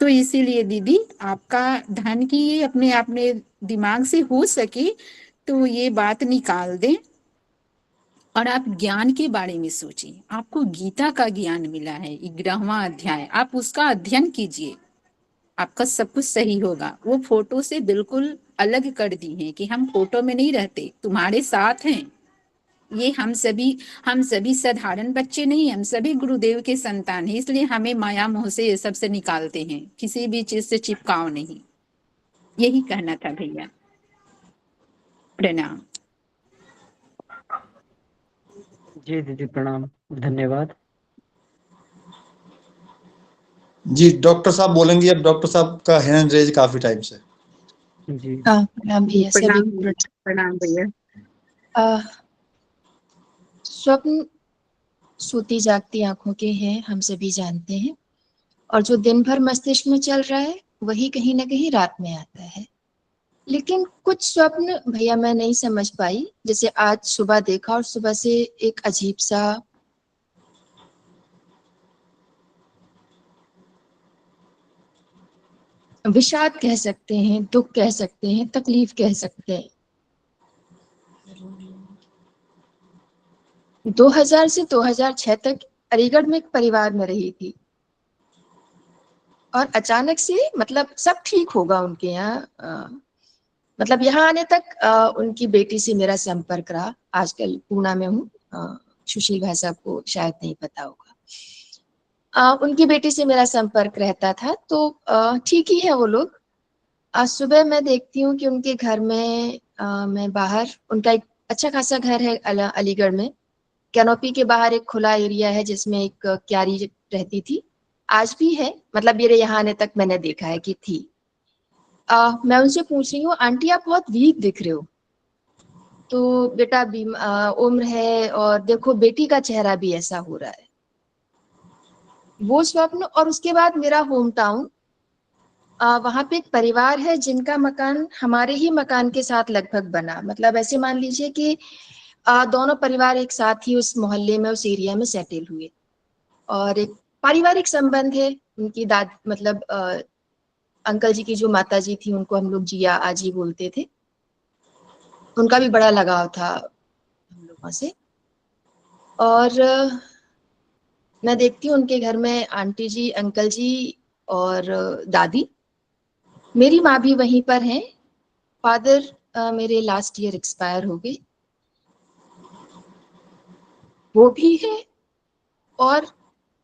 तो इसीलिए दीदी, आपका धन की ये अपने अपने दिमाग से हो सके तो ये बात निकाल दें और आप ज्ञान के बारे में सोचिए। आपको गीता का ज्ञान मिला है, 11वां अध्याय, आप उसका अध्ययन कीजिए, आपका सब कुछ सही होगा। वो फोटो से बिल्कुल अलग कर दी है कि हम फोटो में नहीं रहते, तुम्हारे साथ हैं। ये हम सभी साधारण बच्चे नहीं, हम सभी गुरुदेव के संतान हैं, इसलिए हमें माया मोह से ये सब से निकालते हैं, किसी भी चीज से चिपकाओ नहीं। यही कहना था भैया, प्रणाम। जी दीदी प्रणाम, धन्यवाद। जी डॉक्टर साहब बोलेंगे अब। डॉक्टर साहब का हैंड रेज काफी टाइम से। जी हाँ प्रणाम भैया, सभी प्रणाम को प्रणाम भैया। प्रणाम। स्वप्न सोती जागती आंखों के हैं, हम सभी जानते हैं, और जो दिन भर मस्तिष्क में चल रहा है वही कहीं ना कहीं रात में आता है। लेकिन कुछ स्वप्न भैया मैं नहीं समझ पाई, जैसे आज सुबह देखा और सुबह से एक अजीब सा विषाद कह सकते हैं, दुख कह सकते हैं, तकलीफ कह सकते हैं। 2000 से 2006 तक अलीगढ़ में एक परिवार में रही थी और अचानक से मतलब सब ठीक होगा उनके यहाँ, मतलब यहाँ आने तक उनकी बेटी से मेरा संपर्क रहा। आजकल पूना में हूँ, सुशील भाई साहब को शायद नहीं पता होगा। उनकी बेटी से मेरा संपर्क रहता था, तो ठीक ही है वो लोग। आज सुबह मैं देखती हूँ कि उनके घर में मैं बाहर, उनका एक अच्छा खासा घर है अलीगढ़ में, कैनोपी के बाहर एक खुला एरिया है जिसमें एक क्यारी रहती थी, आज भी है, मतलब मेरे यहाँ आने तक मैंने देखा है कि थी। मैं उनसे पूछ रही हूँ, आंटी आप बहुत वीक दिख रहे हो। तो बेटा उम्र है और देखो बेटी का चेहरा भी ऐसा हो रहा है। वो स्वप्न, और उसके बाद मेरा होम टाउन, वहां पे एक परिवार है जिनका मकान हमारे ही मकान के साथ लगभग बना, मतलब ऐसे मान लीजिए कि दोनों परिवार एक साथ ही उस मोहल्ले में, उस एरिया में सेटल हुए, और एक पारिवारिक संबंध है। उनकी मतलब अंकल जी की जो माता जी थी उनको हम लोग जिया आजी बोलते थे, उनका भी बड़ा लगाव था हम लोगों से। और मैं देखती हूँ उनके घर में आंटी जी, अंकल जी और दादी, मेरी माँ भी वहीं पर हैं। फादर मेरे लास्ट ईयर एक्सपायर हो गए, वो भी है। और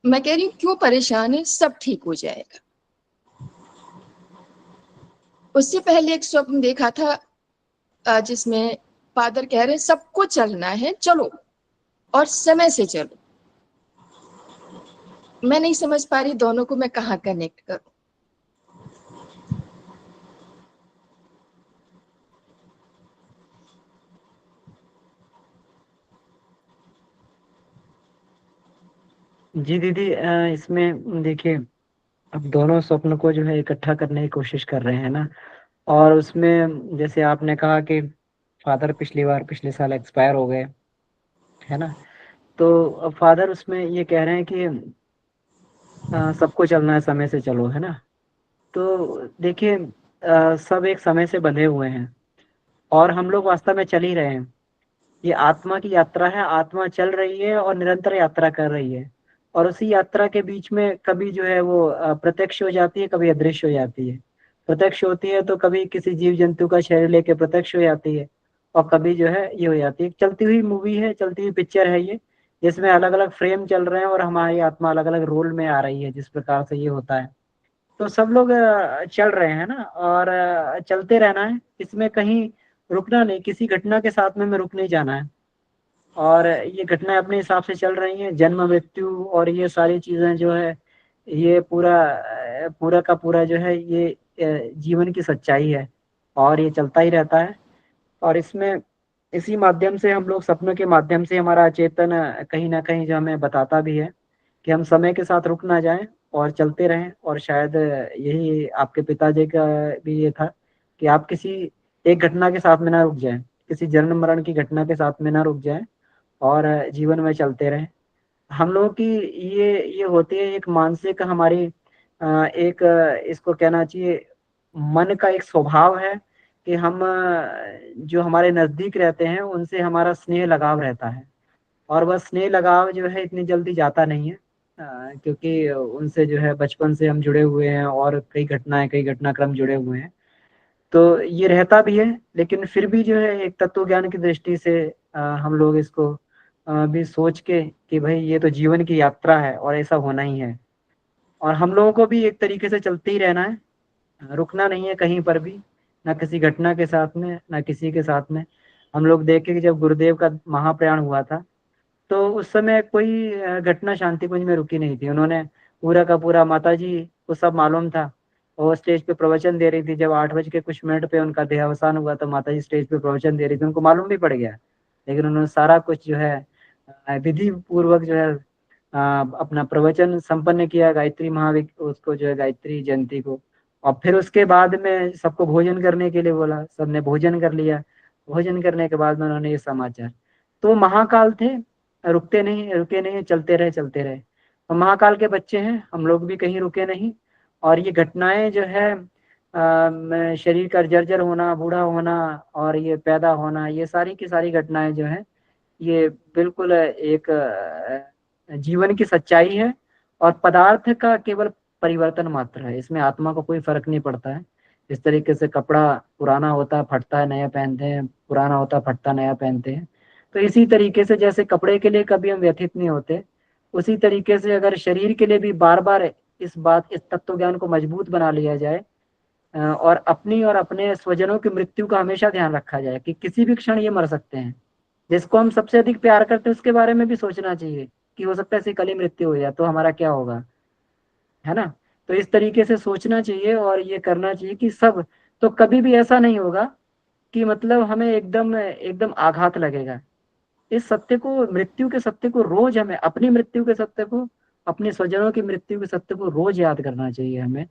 मैं कह रही हूँ क्यों परेशान है, सब ठीक हो जाएगा। उससे पहले एक स्वप्न देखा था जिसमें फादर कह रहे सबको चलना है, चलो और समय से चलो। मैं नहीं समझ पा रही दोनों को मैं कहाँ कनेक्ट करूं। जी दीदी, इसमें देखिए, अब दोनों स्वप्न को जो है इकट्ठा करने की कोशिश कर रहे हैं ना। और उसमें जैसे आपने कहा कि फादर पिछले साल एक्सपायर हो गए, है ना। तो फादर उसमें ये कह रहे हैं कि सबको चलना है, समय से चलो, है ना। तो देखिए, सब एक समय से बंधे हुए हैं और हम लोग वास्तव में चल ही रहे हैं। ये आत्मा की यात्रा है, आत्मा चल रही है और निरंतर यात्रा कर रही है। और उसी यात्रा के बीच में कभी जो है वो प्रत्यक्ष हो जाती है, कभी अदृश्य हो जाती है। प्रत्यक्ष होती है तो कभी किसी जीव जंतु का शरीर लेके प्रत्यक्ष हो जाती है, और कभी जो है ये हो जाती है। चलती हुई मूवी है, चलती हुई पिक्चर है ये, जिसमें अलग अलग फ्रेम चल रहे हैं और हमारी आत्मा अलग अलग रोल में आ रही है, जिस प्रकार से ये होता है। तो सब लोग चल रहे हैं ना, और चलते रहना है, इसमें कहीं रुकना नहीं, किसी घटना के साथ में रुक नहीं जाना है। और ये घटनाएं अपने हिसाब से चल रही हैं, जन्म मृत्यु और ये सारी चीजें जो है, ये पूरा का पूरा जो है ये जीवन की सच्चाई है, और ये चलता ही रहता है। और इसमें इसी माध्यम से हम लोग, सपनों के माध्यम से हमारा चेतन कहीं ना कहीं जो हमें बताता भी है कि हम समय के साथ रुक ना जाएं और चलते रहें। और शायद यही आपके पिताजी का भी ये था कि आप किसी एक घटना के साथ में ना रुक जाएं, किसी जन्म मरण की घटना के साथ में ना रुक जाएं और जीवन में चलते रहें। हम लोगों की ये होती है एक मानसिक हमारी एक इसको कहना चाहिए मन का एक स्वभाव है कि हम जो हमारे नजदीक रहते हैं उनसे हमारा स्नेह लगाव रहता है। और वह स्नेह लगाव जो है इतनी जल्दी जाता नहीं है, क्योंकि उनसे जो है बचपन से हम जुड़े हुए हैं और कई घटनाक्रम जुड़े हुए हैं। तो ये रहता भी है, लेकिन फिर भी जो है एक तत्व ज्ञान की दृष्टि से हम लोग इसको भी सोच के कि भाई ये तो जीवन की यात्रा है और ऐसा होना ही है। और हम लोगों को भी एक तरीके से चलते ही रहना है, रुकना नहीं है कहीं पर भी, ना किसी घटना के साथ में, ना किसी के साथ में। हम लोग देखे कि जब गुरुदेव का महाप्रयाण हुआ था तो उस समय कोई घटना शांति कुंज में रुकी नहीं थी। उन्होंने पूरा का पूरा, माता जी को सब मालूम था, वो स्टेज पे प्रवचन दे रही थी। जब 8 बज के कुछ मिनट पे उनका देहावसान हुआ तो माता जी स्टेज पे प्रवचन दे रही थी, उनको मालूम भी पड़ गया, लेकिन उन्होंने सारा कुछ जो है विधि पूर्वक जो है अपना प्रवचन संपन्न किया, गायत्री उसको जो है गायत्री जयंती को। और फिर उसके बाद में सबको भोजन करने के लिए बोला, सबने भोजन कर लिया। भोजन करने के बाद में उन्होंने ये समाचार, तो महाकाल थे, रुके नहीं, चलते रहे। और महाकाल के बच्चे हैं, हम लोग भी कहीं रुके नहीं। और ये घटनाएं जो है शरीर का जर्जर होना, बूढ़ा होना और ये पैदा होना, ये सारी की सारी घटनाएं जो हैं ये बिल्कुल एक जीवन की सच्चाई है और पदार्थ का केवल परिवर्तन मात्र है, इसमें आत्मा को कोई फर्क नहीं पड़ता है। इस तरीके से कपड़ा पुराना होता है फटता है नया पहनते हैं, पुराना होता है फटता नया पहनते हैं। तो इसी तरीके से जैसे कपड़े के लिए कभी हम व्यथित नहीं होते, उसी तरीके से अगर शरीर के लिए भी बार बार इस तत्व ज्ञान को मजबूत बना लिया जाए और अपनी और अपने स्वजनों की मृत्यु का हमेशा ध्यान रखा जाए कि किसी भी क्षण ये मर सकते हैं। जिसको हम सबसे अधिक प्यार करते हैं उसके बारे में भी सोचना चाहिए कि हो सकता है ऐसी कल ही मृत्यु हो जाए तो हमारा क्या होगा, है ना। तो इस तरीके से सोचना चाहिए और ये करना चाहिए कि सब, तो कभी भी ऐसा नहीं होगा कि मतलब हमें एकदम एकदम आघात लगेगा। इस सत्य को, मृत्यु के सत्य को रोज, हमें अपनी मृत्यु के सत्य को, अपने स्वजनों की मृत्यु के सत्य को रोज याद करना चाहिए हमें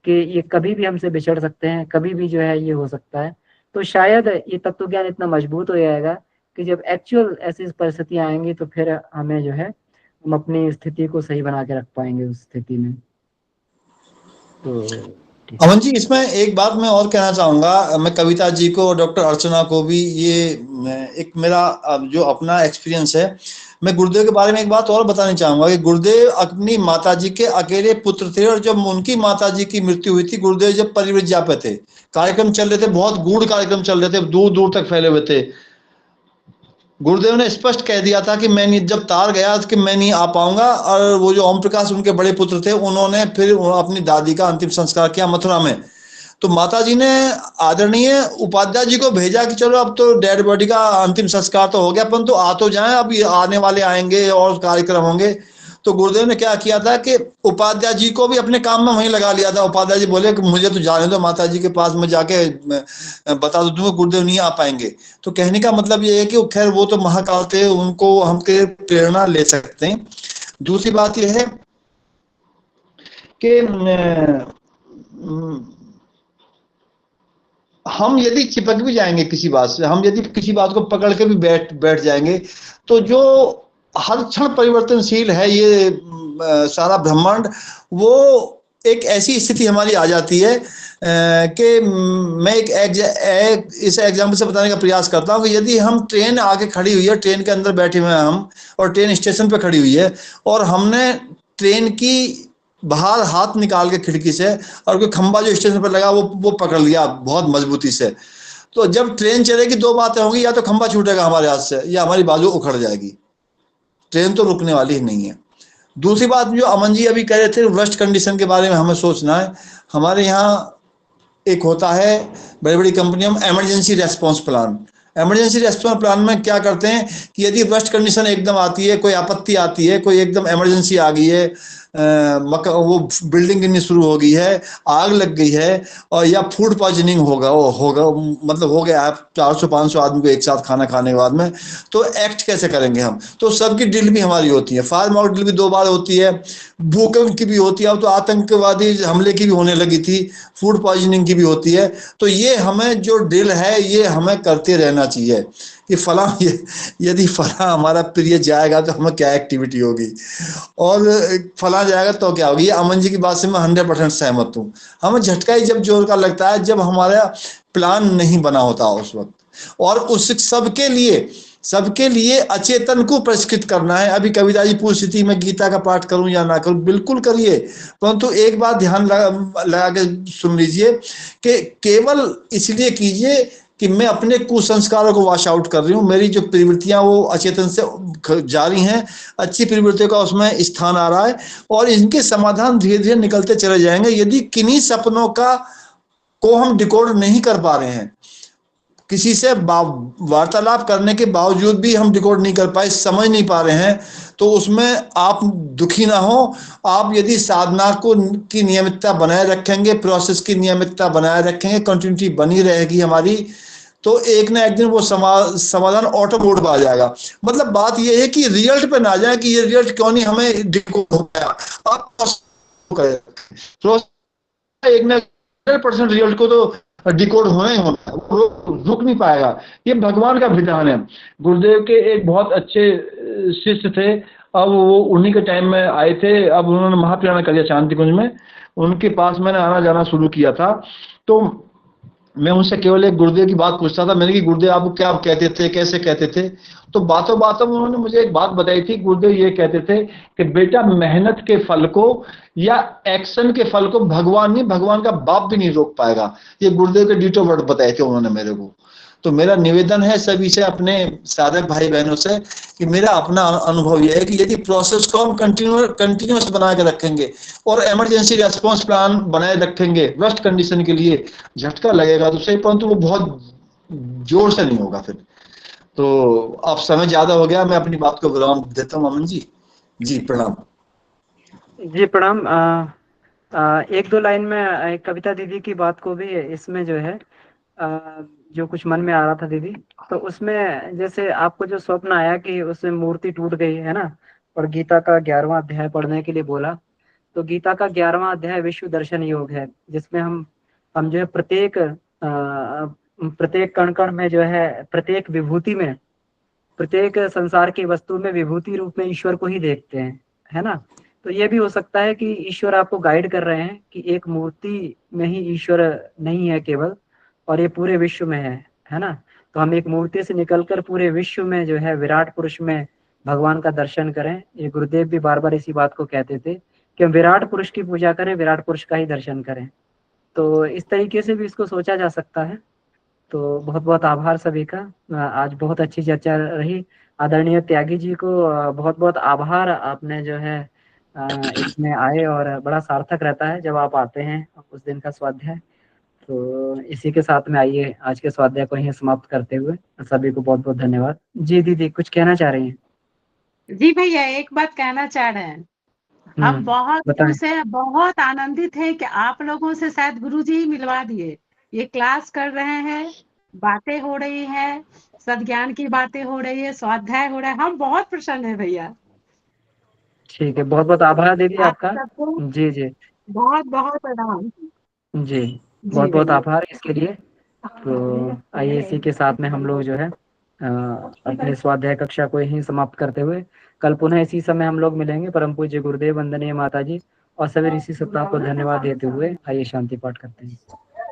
कि ये कभी भी हमसे बिछड़ सकते हैं, कभी भी जो है ये हो सकता है। तो शायद ये तत्व ज्ञान इतना मजबूत हो जाएगा कि जब एक्चुअल ऐसी परिस्थितियां आएंगी तो फिर हमें जो है हम अपनी स्थिति को सही बना के रख पाएंगे उस स्थिति में। तो अमन जी, इसमें एक बात मैं और कहना चाहूंगा, मैं कविता जी को और डॉक्टर अर्चना को भी, ये एक मेरा जो अपना एक्सपीरियंस है, मैं गुरुदेव के बारे में एक बात और बतानी चाहूंगा कि गुरुदेव अपनी माताजी के अकेले पुत्र थे और जब उनकी माताजी की मृत्यु हुई थी, गुरुदेव जब परिव्रज्या पे थे, कार्यक्रम चल रहे थे, बहुत गूढ़ कार्यक्रम चल रहे थे, दूर दूर तक फैले हुए थे। गुरुदेव ने स्पष्ट कह दिया था कि मैं नहीं, जब तार गया कि मैं नहीं आ पाऊंगा। और वो जो ओम प्रकाश उनके बड़े पुत्र थे, उन्होंने फिर अपनी दादी का अंतिम संस्कार किया मथुरा में। तो माताजी ने आदरणीय उपाध्याय जी को भेजा कि चलो अब तो डेड बॉडी का अंतिम संस्कार तो हो गया, परंतु आ तो जाए, अब आने वाले आएंगे और कार्यक्रम होंगे। तो गुरुदेव ने क्या किया था कि उपाध्याय जी को भी अपने काम में वहीं लगा लिया था। उपाध्याय जी बोले कि मुझे तो जाने दो, माता जी के पास में जाके बता दो तुम्हें गुरुदेव नहीं आ पाएंगे। तो कहने का मतलब ये है कि खैर वो तो महाकाल थे, उनको हम के प्रेरणा ले सकते हैं। दूसरी बात यह है कि हम यदि चिपक भी जाएंगे किसी बात से, हम यदि किसी बात को पकड़ के भी बैठ जाएंगे, तो जो हर क्षण परिवर्तनशील है ये सारा ब्रह्मांड, वो एक ऐसी स्थिति हमारी आ जाती है कि मैं इस एग्जाम्पल से बताने का प्रयास करता हूँ कि यदि हम, ट्रेन आके खड़ी हुई है, ट्रेन के अंदर बैठे हुए हैं हम और ट्रेन स्टेशन पे खड़ी हुई है और हमने ट्रेन की बाहर हाथ निकाल के खिड़की से और कोई खंबा जो स्टेशन पर लगा वो पकड़ लिया बहुत मजबूती से, तो जब ट्रेन चलेगी दो बातें होंगी, या तो खंबा छूटेगा हमारे हाथ से या हमारी बाजू उखड़ जाएगी, ट्रेन तो रुकने वाली ही नहीं है। दूसरी बात जो अमन जी अभी कह रहे थे, वर्स्ट कंडीशन के बारे में हमें सोचना है। हमारे यहाँ एक होता है बड़ी बड़ी कंपनियों में emergency response plan. Emergency response plan में क्या करते हैं कि यदि वर्स्ट कंडीशन एकदम आती है, कोई आपत्ति आती है, कोई एकदम इमरजेंसी आ गई है, वो बिल्डिंग गिरनी शुरू हो गई है, आग लग गई है, और या फूड पॉइजनिंग होगा मतलब हो गया है 400-500 आदमी को एक साथ खाना खाने के बाद में, तो एक्ट कैसे करेंगे हम। तो सबकी ड्रिल भी हमारी होती है, फायर मॉक ड्रिल भी 2 बार होती है, भूकंप की भी होती है, अब तो आतंकवादी हमले की भी होने लगी थी, फूड पॉइजनिंग की भी होती है। तो ये हमें जो ड्रिल है ये हमें करते रहना चाहिए कि फला यदि फला हमारा प्रिय जाएगा तो हमें क्या एक्टिविटी होगी और फला जाएगा तो क्या होगी। अमन जी की बात से मैं 100% सहमत हूँ। हमें झटका ही जब जोर का लगता है जब हमारा प्लान नहीं बना होता उस वक्त, और उस सबके लिए अचेतन को परिष्कृत करना है। अभी कविता जी पूछ रही थी मैं गीता का पाठ करूं या ना करूं, बिल्कुल करिए, परंतु एक बात ध्यान लगा के सुन लीजिए कि केवल इसलिए कीजिए कि मैं अपने कुसंस्कारों को वॉश आउट कर रही हूँ, मेरी जो प्रवृत्तियां वो अचेतन से जारी हैं, अच्छी प्रवृत्तियों का उसमें स्थान आ रहा है और इनके समाधान धीरे धीरे निकलते चले जाएंगे। यदि किन्हीं सपनों को हम डिकोड नहीं कर पा रहे हैं, किसी से वार्तालाप करने के बावजूद भी हम डिकोड नहीं कर पाए, समझ नहीं पा रहे हैं, तो उसमें आप दुखी ना हो। आप यदि साधना की नियमितता बनाए रखेंगे, प्रोसेस की नियमितता बनाए रखेंगे, कंटिन्यूटी बनी रहेगी हमारी, तो एक ना एक दिन वो समाधान ऑटो मोड पर आ जाएगा। मतलब बात ये है कि रिजल्ट पे ना जाए कि ये रिजल्ट क्यों नहीं हमें डिकोड हो गया। आप एक ना 100% रिजल्ट को तो डिकोड होना ही होना, रुक नहीं पाएगा। ये भगवान का विधान है। गुरुदेव के एक बहुत अच्छे शिष्य थे, अब वो उन्हीं के टाइम में आए थे, अब उन्होंने महाप्रयाण कर दिया शांति कुंज में। उनके पास मैंने आना जाना शुरू किया था। तो मैं उनसे केवल एक गुरुदेव की बात पूछता था, मैंने कि गुरुदेव आप क्या कहते थे, कैसे कहते थे? तो बातों बातों में उन्होंने मुझे एक बात बताई थी। गुरुदेव ये कहते थे कि बेटा, मेहनत के फल को या एक्शन के फल को भगवान नहीं, भगवान का बाप भी नहीं रोक पाएगा। ये गुरुदेव के डिटो वर्ड बताए थे उन्होंने मेरे को। तो मेरा निवेदन है सभी से, अपने साधक भाई बहनों से, कि मेरा अपना अनुभव यह है कि यदि प्रोसेस को हम कंटिन्यूअस बना के रखेंगे और इमरजेंसी रेस्पॉन्स प्लान बनाए रखेंगे वर्स्ट कंडीशन के लिए, झटका लगेगा तो सही, परंतु वो बहुत जोर से नहीं होगा फिर। तो अब समय ज्यादा हो गया, मैं अपनी बात को विराम देता हूँ। अमन जी, जी प्रणाम। जी प्रणाम। एक दो लाइन में कविता दीदी की बात को भी इसमें जो है जो कुछ मन में आ रहा था दीदी, तो उसमें जैसे आपको जो स्वप्न आया कि उसमें मूर्ति टूट गई है ना, और गीता का 11वां अध्याय पढ़ने के लिए बोला, तो गीता का 11वां अध्याय विश्व दर्शन योग है, जिसमें हम जो है प्रत्येक कण कण में जो है, प्रत्येक विभूति में, प्रत्येक संसार की वस्तु में विभूति रूप में ईश्वर को ही देखते हैं, है ना। तो ये भी हो सकता है कि ईश्वर आपको गाइड कर रहे हैं कि एक मूर्ति में ही ईश्वर नहीं है केवल, और ये पूरे विश्व में है ना। तो हम एक मूर्ति से निकलकर पूरे विश्व में जो है विराट पुरुष में भगवान का दर्शन करें। ये गुरुदेव भी बार बार इसी बात को कहते थे कि हम विराट पुरुष की पूजा करें, विराट पुरुष का ही दर्शन करें। तो इस तरीके से भी इसको सोचा जा सकता है। तो बहुत बहुत आभार सभी का। आज बहुत अच्छी चर्चा रही। आदरणीय त्यागी जी को बहुत बहुत आभार, आपने जो है इसमें आए, और बड़ा सार्थक रहता है जब आप आते हैं उस दिन का स्वाध्याय। तो इसी के साथ में आइए आज के स्वाध्याय को यहीं समाप्त करते हुए सभी को बहुत बहुत धन्यवाद। जी दीदी कुछ कहना चाह रही हैं? जी भैया, एक बात कहना चाह रहे हैं। हम बहुत बताएं। खुश हैं, बहुत आनंदित हैं कि आप लोगों से शायद गुरुजी ही मिलवा दिए। ये क्लास कर रहे हैं, बातें हो रही है, सद्ज्ञान की बातें हो रही है, स्वाध्याय हो रहा है, हम बहुत प्रसन्न हैं भैया। ठीक है, बहुत बहुत आभार दीदी आप आपका। सबको जी जी बहुत बहुत प्रणाम। जी, जी बहुत बहुत भैया। आभार इसके लिए। तो आइए इसी के साथ में हम लोग जो है अपने स्वाध्याय कक्षा को यहीं समाप्त करते हुए कल पुनः इसी समय हम लोग मिलेंगे। परम पूज्य गुरुदेव, वंदनीय माता जी और सभी ऋषि सत्ता को धन्यवाद देते हुए आइए शांति पाठ करते हैं।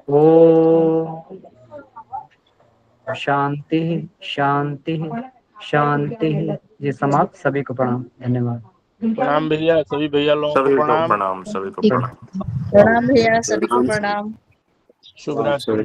ओ शांति शांति शांति। ये समाप्त। सभी को प्रणाम, धन्यवाद। प्रणाम भैया, सभी भैया लोगों को प्रणाम। सभी को प्रणाम। प्रणाम भैया, सभी को प्रणाम। शुभ रात्रि।